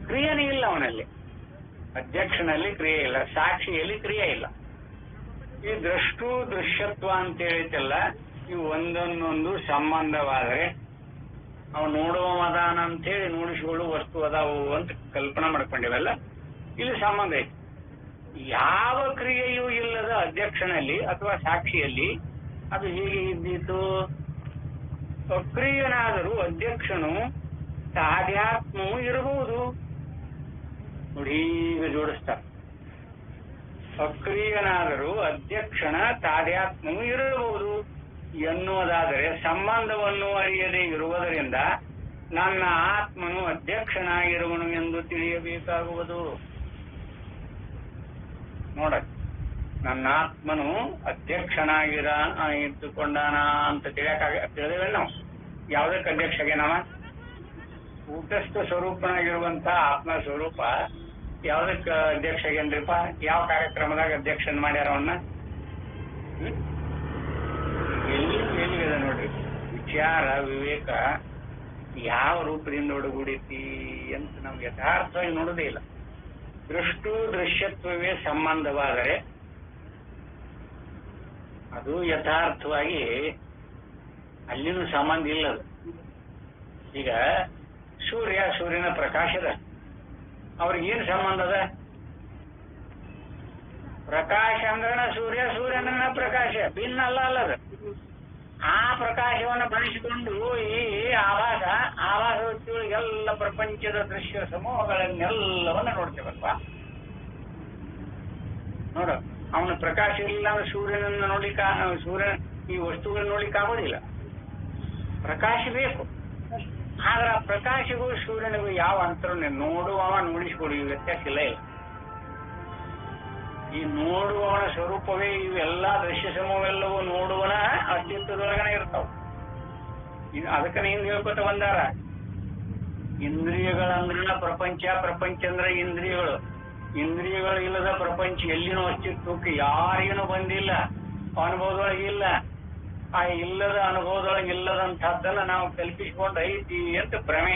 ಕ್ರಿಯೆನೇ ಇಲ್ಲ ಅವನಲ್ಲಿ. ಅಧ್ಯಕ್ಷನಲ್ಲಿ ಕ್ರಿಯೆ ಇಲ್ಲ, ಸಾಕ್ಷಿಯಲ್ಲಿ ಕ್ರಿಯೆ ಇಲ್ಲ. ಈ ದೃಷ್ಟು ದೃಶ್ಯತ್ವ ಅಂತ ಹೇಳಿತಲ್ಲ, ಇವು ಒಂದೊಂದೊಂದು ಸಂಬಂಧವಾದರೆ ಅವು ನೋಡುವ ಮದಾನ ಅಂತ ಹೇಳಿ ನೋಡಿಸಿಕೊಳ್ಳು ವಸ್ತು ಅದಾವು ಅಂತ ಕಲ್ಪನಾ ಮಾಡ್ಕೊಂಡಿವಲ್ಲ, ಇಲ್ಲಿ ಸಂಬಂಧ ಐತಿ. ಯಾವ ಕ್ರಿಯೆಯೂ ಇಲ್ಲದ ಅಧ್ಯಕ್ಷನಲ್ಲಿ ಅಥವಾ ಸಾಕ್ಷಿಯಲ್ಲಿ ಅದು ಹೇಗೆ ಇದ್ದೀತು? ಅಕ್ರಿಯನಾದರೂ ಅಧ್ಯಕ್ಷನು ತಾಧ್ಯಾತ್ಮವು ಇರಬಹುದು. ನೋಡಿ, ಈಗ ಜೋಡಿಸ್ತಾರೆ. ಅಕ್ರಿಯನಾದರೂ ಅಧ್ಯಕ್ಷನ ತಾಧ್ಯಾತ್ಮವು ಇರಬಹುದು ಎನ್ನುವುದಾದರೆ ಸಂಬಂಧವನ್ನು ಅರಿಯದೇ ಇರುವುದರಿಂದ ನನ್ನ ಆತ್ಮನು ಅಧ್ಯಕ್ಷನಾಗಿರುವನು ಎಂದು ತಿಳಿಯಬೇಕಾಗುವುದು. ನೋಡ, ನನ್ನ ಆತ್ಮನು ಅಧ್ಯಕ್ಷನಾಗಿರ ಇಟ್ಟುಕೊಂಡಾನ ಅಂತ ತಿಳಿದೇವೆ ನಾವು. ಯಾವುದಕ್ಕೆ ಅಧ್ಯಕ್ಷಗೇನವ? ಊಟಸ್ಥ ಸ್ವರೂಪನಾಗಿರುವಂತ ಆತ್ಮ ಸ್ವರೂಪ ಯಾವುದಕ್ಕೆ ಅಧ್ಯಕ್ಷಗೇನ್ರಿಪ್ಪ? ಯಾವ ಕಾರ್ಯಕ್ರಮದಾಗ ಅಧ್ಯಕ್ಷನ್ ಮಾಡ್ಯಾರ ಅವನ್ನ? ಎಲ್ಲಿದೆ ನೋಡ್ರಿ. ವಿಚಾರ ವಿವೇಕ ಯಾವ ರೂಪದಿಂದ ಒಡಗೂಡೈತಿ ಅಂತ ನಮ್ಗೆ ಯಥಾರ್ಥವಾಗಿ ನೋಡೋದೇ ಇಲ್ಲ. ದೃಷ್ಟು ದೃಶ್ಯತ್ವವೇ ಸಂಬಂಧವಾದರೆ ಅದು ಯಥಾರ್ಥವಾಗಿ ಅಲ್ಲಿನೂ ಸಂಬಂಧ ಇಲ್ಲದು. ಈಗ ಸೂರ್ಯನ ಪ್ರಕಾಶದ ಅವ್ರಿಗೇನು ಸಂಬಂಧ ಅದ? ಪ್ರಕಾಶ ಅಂದ್ರನ ಸೂರ್ಯನ ಪ್ರಕಾಶ ಭಿನ್ನ ಅಲ್ಲದ. ಆ ಪ್ರಕಾಶವನ್ನು ಬಳಸಿಕೊಂಡು ಈ ಆಭಾಸವತ್ತಿಗಳಿಗೆ ಎಲ್ಲ ಪ್ರಪಂಚದ ದೃಶ್ಯ ಸಮೂಹಗಳನ್ನೆಲ್ಲವನ್ನ ನೋಡ್ತೇವಲ್ವಾ. ನೋಡ, ಅವನ ಪ್ರಕಾಶ ಇಲ್ಲ ಸೂರ್ಯನನ್ನ ಸೂರ್ಯನ ಈ ವಸ್ತುಗಳನ್ನ ನೋಡ್ಲಿಕ್ಕೆ ಆಗೋದಿಲ್ಲ. ಪ್ರಕಾಶ ಬೇಕು. ಆದ್ರೆ ಆ ಪ್ರಕಾಶಗೂ ಸೂರ್ಯನಿಗೂ ಯಾವ ಅಂತರ? ನೋಡುವವ ನೋಡಿಸಿಕೊಡಿ, ವ್ಯತ್ಯಾಸ ಇಲ್ಲ. ಈ ನೋಡುವವನ ಸ್ವರೂಪವೇ ಇವೆಲ್ಲ ದೃಶ್ಯ ಸಮೂಹವೆಲ್ಲವೂ ನೋಡುವನ ಅಸ್ತಿತ್ವದೊಳಗನೆ ಇರ್ತಾವ. ಅದಕ್ಕೆ ಹಿಂದೆ ಹೇಳ್ಕೊತ ಬಂದಾರ, ಇಂದ್ರಿಯಗಳಂದ್ರ ಪ್ರಪಂಚ, ಪ್ರಪಂಚ ಅಂದ್ರೆ ಇಂದ್ರಿಯಗಳು. ಇಂದ್ರಿಯಗಳು ಇಲ್ಲದ ಪ್ರಪಂಚ ಎಲ್ಲಿನೂ ಅಸ್ತಿತ್ವಕ್ಕೆ ಯಾರಿಗೇನು ಬಂದಿಲ್ಲ, ಅನುಭವದೊಳಗಿಲ್ಲ. ಆ ಇಲ್ಲದ ಅನುಭವದೊಳಗೆ ಇಲ್ಲದಂತಹದ್ದನ್ನ ನಾವು ಕಲ್ಪಿಸಿಕೊಂಡು ಐತಿ ಅಂತ ಭ್ರಮೆ.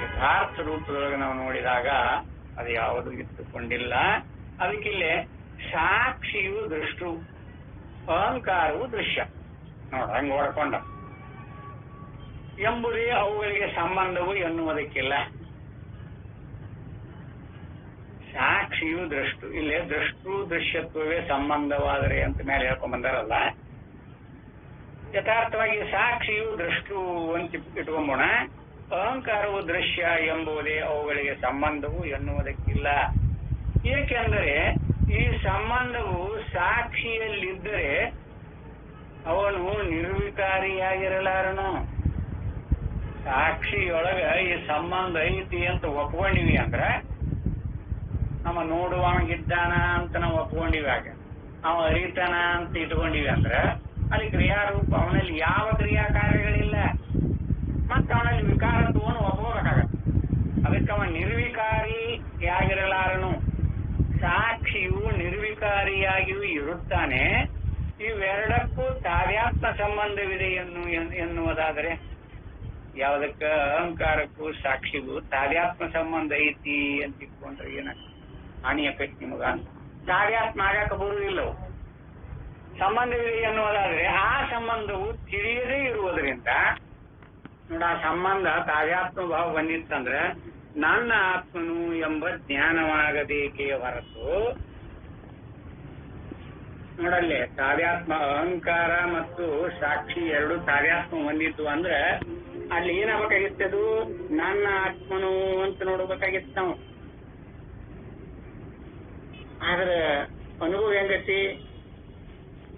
ಯಥಾರ್ಥ ರೂಪದೊಳಗೆ ನಾವು ನೋಡಿದಾಗ ಅದು ಯಾವುದು ಇಟ್ಟುಕೊಂಡಿಲ್ಲ. ಅದಕ್ಕಿಲ್ಲೇ ಸಾಕ್ಷಿಯು ದೃಷ್ಟು, ಅಹಂಕಾರವು ದೃಶ್ಯ. ನೋಡ, ಹಂಗ ಹೊಡ್ಕೊಂಡ ಎಂಬುದೇ ಅವುಗಳಿಗೆ ಸಂಬಂಧವು ಎನ್ನುವುದಕ್ಕಿಲ್ಲ. ಸಾಕ್ಷಿಯು ದೃಷ್ಟು, ಇಲ್ಲೇ ದೃಷ್ಟು ದೃಶ್ಯತ್ವವೇ ಸಂಬಂಧವಾದರೆ ಅಂತ ಮೇಲೆ ಹೇಳ್ಕೊಂಡ್ ಬಂದಾರಲ್ಲ. ಯಥಾರ್ಥವಾಗಿ ಸಾಕ್ಷಿಯು ದೃಷ್ಟು ಅಂತ ಇಟ್ಕೊಂಬೋಣ. ಅಹಂಕಾರವು ದೃಶ್ಯ ಎಂಬುದೇ ಅವುಗಳಿಗೆ ಸಂಬಂಧವು ಎನ್ನುವುದಕ್ಕಿಲ್ಲ. ಏಕೆಂದರೆ ಈ ಸಂಬಂಧವು ಸಾಕ್ಷಿಯಲ್ಲಿದ್ದರೆ ಅವನು ನಿರ್ವಿಕಾರಿಯಾಗಿರಲಾರನು. ಸಾಕ್ಷಿಯೊಳಗ ಈ ಸಂಬಂಧ ಐತಿ ಅಂತ ಒಪ್ಕೊಂಡಿವಿ ಅಂದ್ರ, ನಮ್ಮ ನೋಡುವಂಗಿದ್ದಾನ ಅಂತ ನಾವು ಒಪ್ಕೊಂಡಿವಿ, ಆಗ ಅವ ಅರಿತಾನ ಅಂತ ಇಟ್ಕೊಂಡಿವಿ ಅಂದ್ರ ಅಲ್ಲಿ ಕ್ರಿಯಾರೂಪ, ಅವನಲ್ಲಿ ಯಾವ ಕ್ರಿಯಾ ಕಾರ್ಯಗಳಿಲ್ಲ, ಮತ್ತೆ ಅವನಲ್ಲಿ ವಿಕಾರತ್ವವನ್ನು ಒಪ್ಕೋಬೇಕಾಗತ್ತೆ. ಅದಕ್ಕೆ ಅವ ನಿರ್ವಿಕಾರಿಯಾಗಿರಲಾರನು. ಸಾಕ್ಷಿಯು ನಿರ್ವಿಕಾರಿಯಾಗಿಯೂ ಇರುತ್ತಾನೆ. ಇವೆರಡಕ್ಕೂ ತಾವ್ಯಾತ್ಮ ಸಂಬಂಧವಿದೆ ಎನ್ನುವುದಾದರೆ, ಯಾವುದಕ್ಕ ಅಹಂಕಾರಕ್ಕೂ ಸಾಕ್ಷಿಗೂ ತಾವ್ಯಾತ್ಮ ಸಂಬಂಧ ಐತಿ ಅಂತ ಇಟ್ಕೊಂಡ್ರೆ ಏನಾಗ್ತದೆ? ಹಾನಿ ಎಫೆಕ್ಟ್ ನಿಮಗ. ತಾವ್ಯಾತ್ಮ ಆಗಕ್ಕೆ ಬರುವುದಿಲ್ಲವು. ಸಂಬಂಧವಿದೆ ಎನ್ನುವುದಾದ್ರೆ ಆ ಸಂಬಂಧವು ತಿಳಿಯದೇ ಇರುವುದರಿಂದ ನೋಡ, ಆ ಸಂಬಂಧ ತಾವ್ಯಾತ್ಮ ಭಾವ ಬಂದಿತ್ತಂದ್ರೆ ನನ್ನ ಆತ್ಮನು ಎಂಬ ಜ್ಞಾನವಾಗಬೇಕೇ ಹೊರತು, ನೋಡಲ್ಲೇ ತಾವ್ಯಾತ್ಮ ಅಹಂಕಾರ ಮತ್ತು ಸಾಕ್ಷಿ ಎರಡು ತಾವ್ಯಾತ್ಮ ಹೊಂದಿತ್ತು ಅಂದ್ರೆ ಅಲ್ಲಿ ಏನಾಗಬೇಕಾಗಿತ್ತದು? ನನ್ನ ಆತ್ಮನು ಅಂತ ನೋಡ್ಬೇಕಾಗಿತ್ತು ನಾವು. ಆದ್ರೆ ಅನುಭವ ಹೆಂಗತಿ?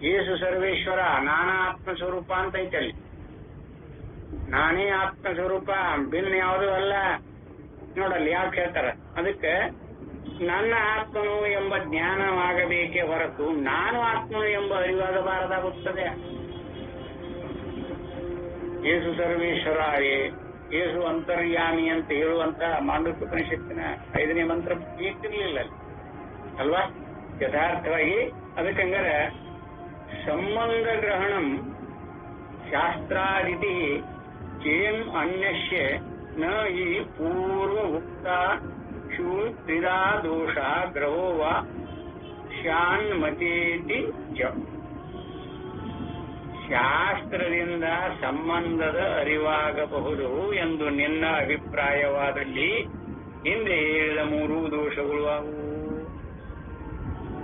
ಯೇಸು ಸರ್ವೇಶ್ವರ ನಾನಾ ಆತ್ಮ ಸ್ವರೂಪ ಅಂತ ಐತಲ್ಲಿ. ನಾನೇ ಆತ್ಮ ಸ್ವರೂಪ, ಭಿನ್ನ ಯಾವುದೂ ಅಲ್ಲ. ನೋಡಲ್ಲಿ ಯಾಕೆ ಹೇಳ್ತಾರ? ಅದಕ್ಕೆ ನನ್ನ ಆತ್ಮನು ಎಂಬ ಜ್ಞಾನವಾಗಬೇಕೇ ಹೊರತು ನಾನು ಆತ್ಮನು ಎಂಬ ಅರಿವಾಗಬಾರದಾಗುತ್ತದೆ. ಯೇಸು ಸರ್ವೇಶ್ವರ, ಯೇಸು ಅಂತರ್ಯಾಮಿ ಅಂತ ಹೇಳುವಂತ ಮಾಂಡವ್ಯ ಉಪನಿಷತ್ತಿನ 5ನೇ ಮಂತ್ರ ಇರ್ತಿರ್ಲಿಲ್ಲ ಅಲ್ವಾ? ಯಥಾರ್ಥವಾಗಿ ಅದಕ್ಕಂಗಾರೆ ಸಂಬಂಧ ಗ್ರಹಣಂ ಶಾಸ್ತ್ರಾದಿತಿ ಚೇನ್ ಅನ್ಯಶ್ಯ ನ ಈ ಪೂರ್ವ ಉಕ್ತ ತ್ರಿದಾ ದೋಷ ಗ್ರಹೋ ವಾ ಶಾನ್ಮತೇತಿ ಚ. ಶಾಸ್ತ್ರದಿಂದ ಸಂಬಂಧದ ಅರಿವಾಗಬಹುದು ಎಂದು ನಿನ್ನ ಅಭಿಪ್ರಾಯವಾದಲ್ಲಿ ಹಿಂದೆ ಹೇಳಿದ 3 ದೋಷಗಳು ಅವು.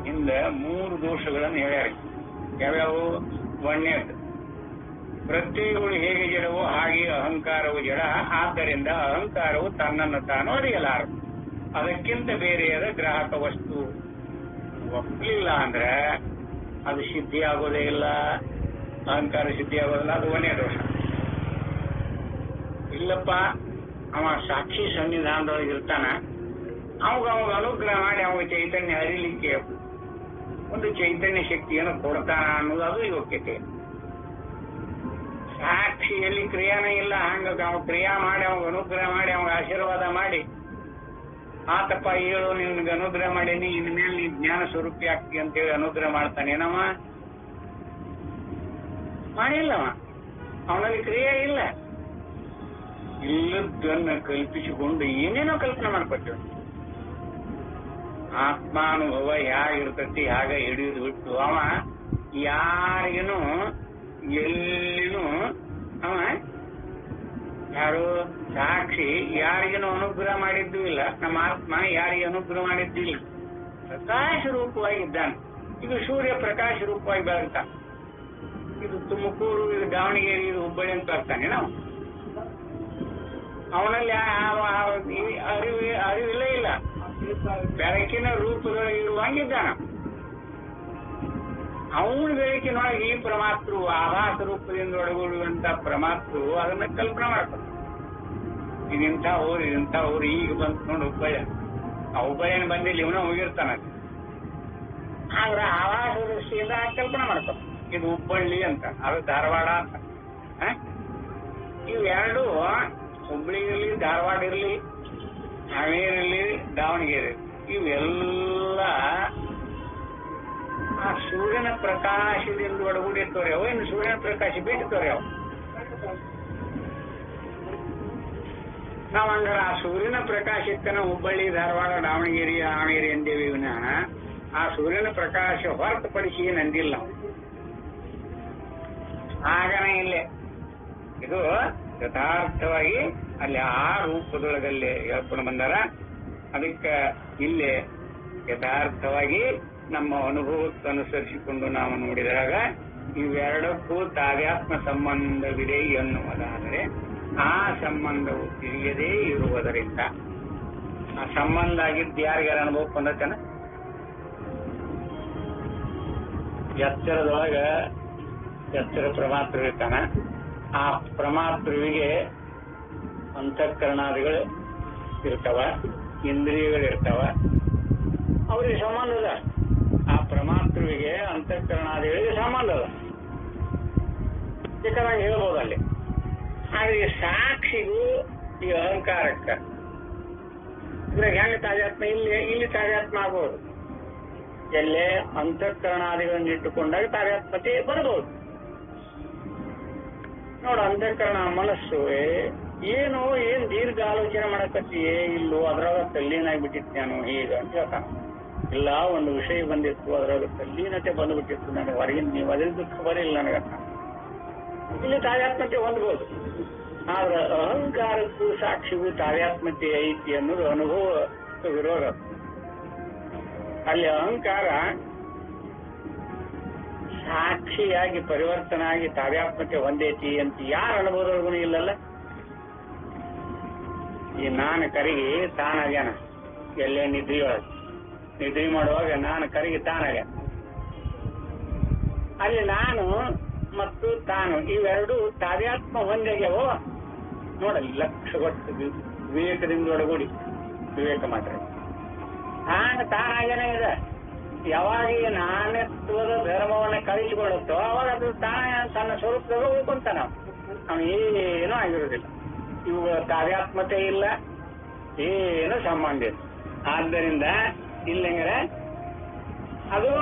ಹಿಂದೆ 3 ದೋಷಗಳನ್ನು ಹೇಳ್ಯಾರ. ಯಾವ್ಯಾವು? ಒಂದನೇದು, ಪ್ರತ್ಯಯಗಳು ಹೇಗೆ ಜಡವೋ ಹಾಗೆ ಅಹಂಕಾರವು ಜಡ. ಆದ್ದರಿಂದ ಅಹಂಕಾರವು ತನ್ನನ್ನು ತಾನು ಅರಿಯಲಾರದು. ಅದಕ್ಕಿಂತ ಬೇರೆಯಾದ ಗ್ರಾಹಕ ವಸ್ತು ಒಪ್ಪಲಿಲ್ಲ ಅಂದ್ರೆ ಅದು ಸಿದ್ಧಿ ಆಗೋದೇ ಇಲ್ಲ. ಅಹಂಕಾರ ಸಿದ್ಧಿ ಆಗೋದಿಲ್ಲ. ಅದು ಒಂದೇ ದೋಷ. ಇಲ್ಲಪ್ಪ, ಅವ ಸಾಕ್ಷಿ ಸನ್ನಿಧಾನದೊಳಗೆ ಇರ್ತಾನ, ಅವಾಗ ಅನುಗ್ರಹ ಮಾಡಿ ಅವಾಗ ಚೈತನ್ಯ ಅರಿಲಿಕ್ಕೆ ಒಂದು ಚೈತನ್ಯ ಶಕ್ತಿಯನ್ನು ಕೊಡ್ತಾನ ಅನ್ನೋದು ಅದು ಯೋಗ್ಯತೆ. ಸಾಕ್ಷಿಯಲ್ಲಿ ಕ್ರಿಯಾನೇ ಇಲ್ಲ. ಹಂಗ ಅವ ಕ್ರಿಯಾ ಮಾಡಿ ಅವಾಗ ಅನುಗ್ರಹ ಮಾಡಿ ಅವಾಗ ಆಶೀರ್ವಾದ ಮಾಡಿ, ಆತಪ್ಪ ಹೇಳು ನಿನ್ಗೆ ಅನುಗ್ರಹ ಮಾಡೀನಿ, ಇನ್ಮೇಲೆ ನೀ ಜ್ಞಾನ ಸ್ವರೂಪಿ ಆಗ್ತಿ ಅಂತೇಳಿ ಅನುಗ್ರಹ ಮಾಡ್ತಾನೇನವ? ಮಾಡಿಲ್ಲವ. ಅವನಲ್ಲಿ ಕ್ರಿಯೆ ಇಲ್ಲ. ಇಲ್ಲದನ್ನ ಕಲ್ಪಿಸಿಕೊಂಡು ಏನೇನೋ ಕಲ್ಪನೆ ಮಾಡ್ಕೊತೇವೆ. ಆತ್ಮಾನುಭವ ಹೇಗಿರ್ತತಿ ಹಾಗ ಹಿಡಿದು ಬಿಟ್ಟು ಅವ ಯಾರಿಗೇನು ಎಲ್ಲಿನೂ ಅವ ಯಾರು ಸಾಕ್ಷಿ ಯಾರಿಗೇನು ಅನುಗ್ರಹ ಮಾಡಿದ್ದೂ ಇಲ್ಲ. ನಮ್ಮ ಆತ್ಮ ಯಾರಿಗೆ ಅನುಗ್ರಹ ಮಾಡಿದ್ದೂ ಇಲ್ಲ. ಪ್ರಕಾಶ ರೂಪವಾಗಿದ್ದಾನೆ. ಇದು ಸೂರ್ಯ ಪ್ರಕಾಶ ರೂಪವಾಗಿ ಬೆಳಗ್ತಾನೆ. ಇದು ತುಮಕೂರು, ಇದು ದಾವಣಗೆರೆ, ಇದು ಹುಬ್ಬಳ್ಳಿ ಅಂತ ಬರ್ತಾನೆ. ನಾವು ಅವನಲ್ಲಿ ಅರಿವಿಲ್ಲೇ ಇಲ್ಲ. ಬೆಳಕಿನ ರೂಪದೊಳಗೆ ಇರುವಂಗಿದ್ದಾನ. ಅವನ ಬೆಳಕಿನೊಳಗೆ ಈ ಪರಮಾತ್ಮರು ಆಭಾಸ ರೂಪದಿಂದ ಒಳಗೊಳ್ಳುವಂತ ಪರಮಾತ್ಮರು ಅದನ್ನ ಕಲ್ಪನೆ ಮಾಡ್ತಾರೆ. ಇದೆಂಥ ಊರು ಈಗ ಬಂತು ನೋಡಿ ಹುಬ್ಬಳ್ಳಿ. ಆ ಹುಬ್ಬಳ್ಳಿನ ಬಂದಿಲ್ಲ, ಇವನ ಹೋಗಿರ್ತಾನ. ಆದ್ರೆ ಆವಾಸ ದೃಷ್ಟಿಯಿಂದ ಕಲ್ಪನೆ ಮಾಡ್ತಾರೆ. ಇದು ಹುಬ್ಬಳ್ಳಿ ಅಂತ, ಅದು ಧಾರವಾಡ ಅಂತ. ಇವೆರಡು ಹುಬ್ಬಳ್ಳಿ ಇರಲಿ, ಧಾರವಾಡ ಇರಲಿ, ಹಾವೇರಿರಲಿ, ದಾವಣಗೆರೆ, ಇವೆಲ್ಲ ಆ ಸೂರ್ಯನ ಪ್ರಕಾಶದಿಂದ ಒಳಗೂಡಿ ತೋರ್ಯಾವ. ಇನ್ನು ಸೂರ್ಯನ ಪ್ರಕಾಶ ಬಿಟ್ಟು ತೋರ್ಯಾವ. ನಾವಂದ್ರೆ ಆ ಸೂರ್ಯನ ಪ್ರಕಾಶಕ್ಕನ ಹುಬ್ಬಳ್ಳಿ, ಧಾರವಾಡ, ದಾವಣಗೆರೆ, ಹಾವೇರಿ ಅಂದೇವಿ. ಇವನ ಆ ಸೂರ್ಯನ ಪ್ರಕಾಶ ಹೊರತುಪಡಿಸಿ ನಂದಿಲ್ಲ. ಆಗನೇ ಇಲ್ಲೇ ಇದು ಯಥಾರ್ಥವಾಗಿ ಅಲ್ಲಿ ಆ ರೂಪದೊಳಗಲ್ಲಿ ಹೇಳ್ಕೊಂಡು ಬಂದಾರ. ಅದಕ್ಕೆ ಇಲ್ಲೇ ಯಥಾರ್ಥವಾಗಿ ನಮ್ಮ ಅನುಭವಕ್ಕೆ ಅನುಸರಿಸಿಕೊಂಡು ನಾವು ನೋಡಿದಾಗ ಇವೆರಡಕ್ಕೂ ತಾವ್ಯಾತ್ಮ ಸಂಬಂಧವಿದೆ ಎನ್ನುವುದಾದರೆ ಆ ಸಂಬಂಧವು ತಿಳಿಯದೇ ಇರುವುದರಿಂದ ಆ ಸಂಬಂಧ ಆಗಿದ್ದು ಯಾರಿಗಾರ ಅನುಭವಕ್ಕೆ ಬಂದತನ? ಎಚ್ಚರದೊಳಗ ಎಚ್ಚರ ಪ್ರಮಾತೃ ಇರ್ತಾನ. ಆ ಪ್ರಮಾತೃವಿಗೆ ಅಂತಃಕರಣಾದಿಗಳು ಇರ್ತಾವ, ಇಂದ್ರಿಯಗಳಿರ್ತಾವ. ಅವ್ರಿಗೆ ಸಂಬಂಧ ಇಲ್ಲ. ಆ ಪ್ರಮಾತೃವಿಗೆ ಅಂತಃಕರಣಾದಿಗಳಿಗೆ ಸಂಬಂಧ ಇಲ್ಲ. ಬೇಕಾದಂಗೆ ಹೇಳ್ಬೋದು ಅಲ್ಲಿ. ಆದ್ರೆ ಈ ಸಾಕ್ಷಿಗೂ ಈ ಅಹಂಕಾರಕ್ಕ ಇದ್ರಾಗ ಹೆಂಗ ತಾಜಾತ್ಮ ಇಲ್ಲಿ ತಾಜಾತ್ಮ ಆಗ್ಬೋದು. ಎಲ್ಲೇ ಅಂತಃಕರಣಾದಿಗಳನ್ನು ಇಟ್ಟುಕೊಂಡಾಗ ತಾಜಾತ್ಮತೆ ಬರ್ಬೋದು. ನೋಡು, ಅಂತಃಕರಣ ಮನಸ್ಸು ಏನ್ ದೀರ್ಘ ಆಲೋಚನೆ ಮಾಡಕತ್ತೀಯೇ ಇಲ್ಲೋ, ಅದ್ರಾಗ ತಲ್ಲೀನಾಗ್ಬಿಟ್ಟಿತ್ತು ನಾನು ಹೀಗ ಅಂತ ಹೇಳ್ತಾನ. ಇಲ್ಲ, ಒಂದು ವಿಷಯ ಬಂದಿತ್ತು, ಅದ್ರಾಗ ತಲ್ಲೀನತೆ ಬಂದ್ಬಿಟ್ಟಿತ್ತು ನನಗೆ, ಹೊರಗಿನ ನೀವು ಅದ್ರದ್ದು ಖಬರ್ ಇಲ್ಲ ನನಗಂತ. ಇಲ್ಲಿ ತಾವ್ಯಾತ್ಮತೆ ಹೊಂದ್ಬೋದು. ಆದ್ರೆ ಅಹಂಕಾರಕ್ಕೂ ಸಾಕ್ಷಿಗೂ ತಾವ್ಯಾತ್ಮತೆ ಐತಿ ಅನ್ನೋದು ಅನುಭವ ವಿರೋಧ. ಅಲ್ಲಿ ಅಹಂಕಾರ ಸಾಕ್ಷಿಯಾಗಿ ಪರಿವರ್ತನೆ ಆಗಿ ತಾವ್ಯಾತ್ಮತೆ ಹೊಂದೈತಿ ಅಂತ ಯಾರ ಅನುಭವದೊಳಗೂ ಇಲ್ಲಲ್ಲ. ಈ ನಾನು ಕರಗಿ ತಾನಾಗ್ಯಾನ. ಎಲ್ಲೇ ನಿದ್ರಿ ಮಾಡುವಾಗ ನಾನು ಕರಗಿ ತಾನಾಗ್ಯಾನ. ಅಲ್ಲಿ ನಾನು ಮತ್ತು ತಾನು ಇವೆರಡು ತಾವ್ಯಾತ್ಮ ಹೊಂದಾಗ್ಯಾವೋ ನೋಡಲ್ಲಿ ಲಕ್ಷ ಕೊಟ್ಟು ವಿವೇಕದಿಂದ ಒಳಗೂಡಿ ವಿವೇಕ ಮಾತ್ರ ತಾನಾಗೇನೆ ಇದೆ. ಯಾವಾಗ ಈ ನಾಣ್ಯತ್ವದ ಧರ್ಮವನ್ನ ಕಳಿಸಿಕೊಳ್ಳುತ್ತೋ ಅವಾಗ ಅದು ತನ್ನ ಸ್ವರೂಪದಾಗ ಉಳ್ಕೊಂತಾನ. ಅವನು ಏನೂ ಆಗಿರೋದಿಲ್ಲ. ಇವುಗಳ ತಾವ್ಯಾತ್ಮತೆ ಇಲ್ಲ, ಏನು ಸಂಬಂಧ ಇಲ್ಲ. ಆದ್ದರಿಂದ ಇಲ್ಲಂದ್ರೆ ಅದು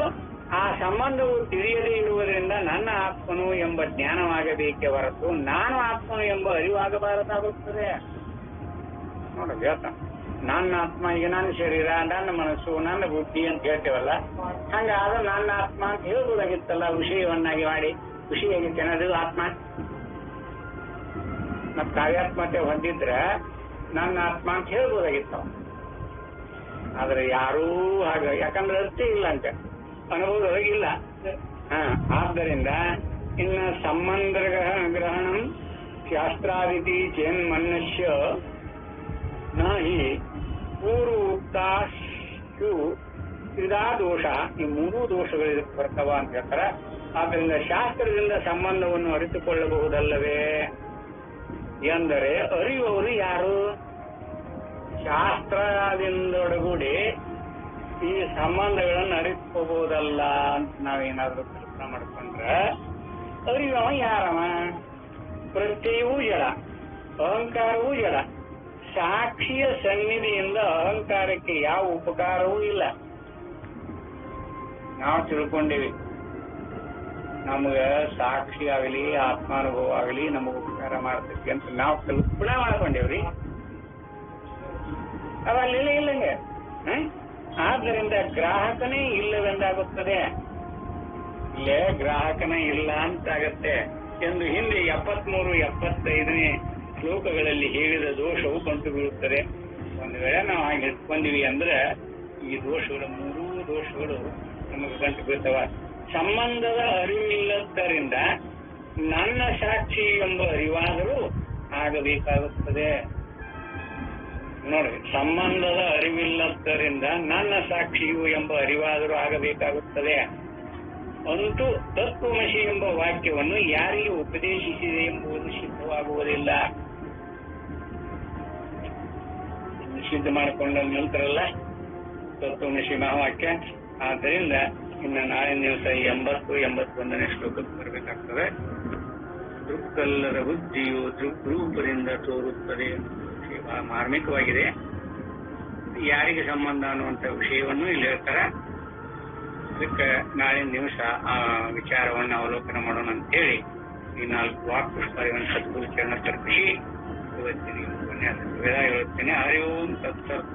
ಆ ಸಂಬಂಧವು ತಿಳಿಯದೇ ಇರುವುದರಿಂದ ನನ್ನ ಆತ್ಮನು ಎಂಬ ಜ್ಞಾನವಾಗಬೇಕೇ ಹೊರತು ನಾನು ಆತ್ಮನು ಎಂಬ ಅರಿವಾಗಬಾರದಾಗುತ್ತದೆ. ನೋಡ ಹೇಳ್ತಾನ, ನನ್ನ ಆತ್ಮ ಈಗ ನನ್ನ ಶರೀರ, ನನ್ನ ಮನಸ್ಸು, ನನ್ನ ಬುದ್ಧಿ ಅಂತ ಹೇಳ್ತೇವಲ್ಲ, ಹಂಗಾದ್ರೆ ನನ್ನ ಆತ್ಮ ಅಂತ ಹೇಳ್ಬೋದಾಗಿತ್ತಲ್ಲ. ವಿಷಯವನ್ನಾಗಿ ಮಾಡಿ ವಿಷಯಾಗಿತ್ತು ಅನ್ನೋದು ಆತ್ಮ. ಮತ್ ಕಾವ್ಯಾತ್ಮತೆ ಹೊಂದಿದ್ರೆ ನನ್ನ ಆತ್ಮ ಅಂತ ಹೇಳ್ಬೋದಾಗಿತ್ತವ. ಆದ್ರೆ ಯಾರೂ ಹಾಗ, ಯಾಕಂದ್ರೆ ಅಷ್ಟೇ ಇಲ್ಲ ಅಂತ ಅನುಭವದೊಳಗಿಲ್ಲ. ಆದ್ದರಿಂದ ಇನ್ನ ಸಂಬಂಧ ಗ್ರಹಣಂ ಶಾಸ್ತ್ರಾದಿತಿ ಚೇನ್ಮನ್ಯಸ್ಯ ನಹಿ ಪೂರ್ವೋಕ್ತಾಶು ತ್ರಿಧಾ ದೋಷ. ಈ ಮೂರೂ ದೋಷಗಳು ಇದಕ್ಕೆ ಬರ್ತವ ಅಂತ ಹೇಳ್ತಾರ. ಆದ್ದರಿಂದ ಶಾಸ್ತ್ರದಿಂದ ಸಂಬಂಧವನ್ನು ಅರಿತುಕೊಳ್ಳಬಹುದಲ್ಲವೇ ಎಂದರೆ ಅರಿಯುವವರು ಯಾರು? ಶಾಸ್ತ್ರದಿಂದೊಡಗೂಡಿ ಈ ಸಂಬಂಧಗಳನ್ನು ಅರಿತುಕೋಬಹುದಲ್ಲ ಅಂತ ನಾವೇನಾದ್ರೂ ಕಲ್ಪನೆ ಮಾಡ್ಕೊಂಡ್ರೆ ಅರಿಯವ ಯಾರವ? ಪ್ರತ್ಯಯವೂ ಜಡ, ಅಹಂಕಾರವೂ ಜಡ. ಸಾಕ್ಷಿಯ ಸನ್ನಿಧಿಯಿಂದ ಅಹಂಕಾರಕ್ಕೆ ಯಾವ ಉಪಕಾರವೂ ಇಲ್ಲ. ನಾವು ತಿಳ್ಕೊಂಡೇವಿ ನಮ್ಗ ಸಾಕ್ಷಿ ಆಗಲಿ ಆತ್ಮಾನುಭವ ಆಗಲಿ ನಮಗ ಉಪಕಾರ ಮಾಡ್ತೈತಿ ಅಂತ ನಾವು ಕಲ್ಪನೆ ಮಾಡ್ಕೊಂಡೇವ್ರಿ. ಅವಲ್ಲಿಲ್ಲ ಇಲ್ಲಂಗೆ. ಆದ್ದರಿಂದ ಗ್ರಾಹಕನೇ ಇಲ್ಲವೆಂದಾಗುತ್ತದೆ. ಇಲ್ಲೇ ಗ್ರಾಹಕನೇ ಇಲ್ಲ ಅಂತಾಗತ್ತೆ ಎಂದು ಹಿಂದೆ 73, 75ನೇ ಶ್ಲೋಕಗಳಲ್ಲಿ ಹೇಳಿದ ದೋಷವು ಬಂತು ಬೀಳುತ್ತದೆ. ಒಂದು ವೇಳೆ ನಾವು ಹಾಗೆ ಇಟ್ಕೊಂಡಿವಿ ಅಂದ್ರೆ ಈ ದೋಷಗಳು, ಮೂರೂ ದೋಷಗಳು ನಮಗೆ ಗಂಟು ಬೀಳ್ತವ. ಸಂಬಂಧದ ಅರಿವಿಲ್ಲದ್ದರಿಂದ ನನ್ನ ಸಾಕ್ಷಿ ಎಂಬ ಅರಿವಾದರೂ ಆಗಬೇಕಾಗುತ್ತದೆ. ನೋಡಿ, ಸಂಬಂಧದ ಅರಿವಿಲ್ಲದ್ದರಿಂದ ನನ್ನ ಸಾಕ್ಷಿಯು ಎಂಬ ಅರಿವಾದರೂ ಆಗಬೇಕಾಗುತ್ತದೆ. ಅಂತೂ ತತ್ವಮಸಿ ಎಂಬ ವಾಕ್ಯವನ್ನು ಯಾರಿಗೆ ಉಪದೇಶಿಸಿದೆ ಎಂಬುದು ಸಿದ್ಧವಾಗುವುದಿಲ್ಲ. ಸಿದ್ಧ ಮಾಡಿಕೊಂಡ ನಂತರಲ್ಲ ತತ್ವಮಸಿ ಮಹಾವಾಕ್ಯ. ಆದ್ದರಿಂದ ಇನ್ನು ನಾಳಿನ ದಿವಸ 80, 81ನೇ ಶ್ಲೋಕಕ್ಕೆ ಬರಬೇಕಾಗ್ತದೆ. ದೃಕ್ಕಲ್ಲದ ಬುದ್ಧಿಯು ದೃಗ್ರೂಪದಿಂದ ತೋರುತ್ತದೆ. ಮಾರ್ಮಿಕವಾಗಿದೆ. ಯಾರಿಗೆ ಸಂಬಂಧ ಅನ್ನುವಂಥ ವಿಷಯವನ್ನು ಇಲ್ಲಿ ಹೇಳ್ತಾರೆ. ಅದಕ್ಕೆ ನಾಳಿನ ದಿವಸ ಆ ವಿಚಾರವನ್ನು ಅವಲೋಕನ ಮಾಡೋಣ ಅಂತೇಳಿ ಈ 4 ವಾಕ್ಪುಷ್ಪವನ್ನು ಸದ್ಗುರು ಚರಣ ತರ್ಪಿಸಿ ಇವತ್ತಿನ ಉಪನ್ಯಾಸ ವಿದಾಯ ಹೇಳುತ್ತೇನೆ. ಹರಿ ಓಂ ತತ್ಸತ್.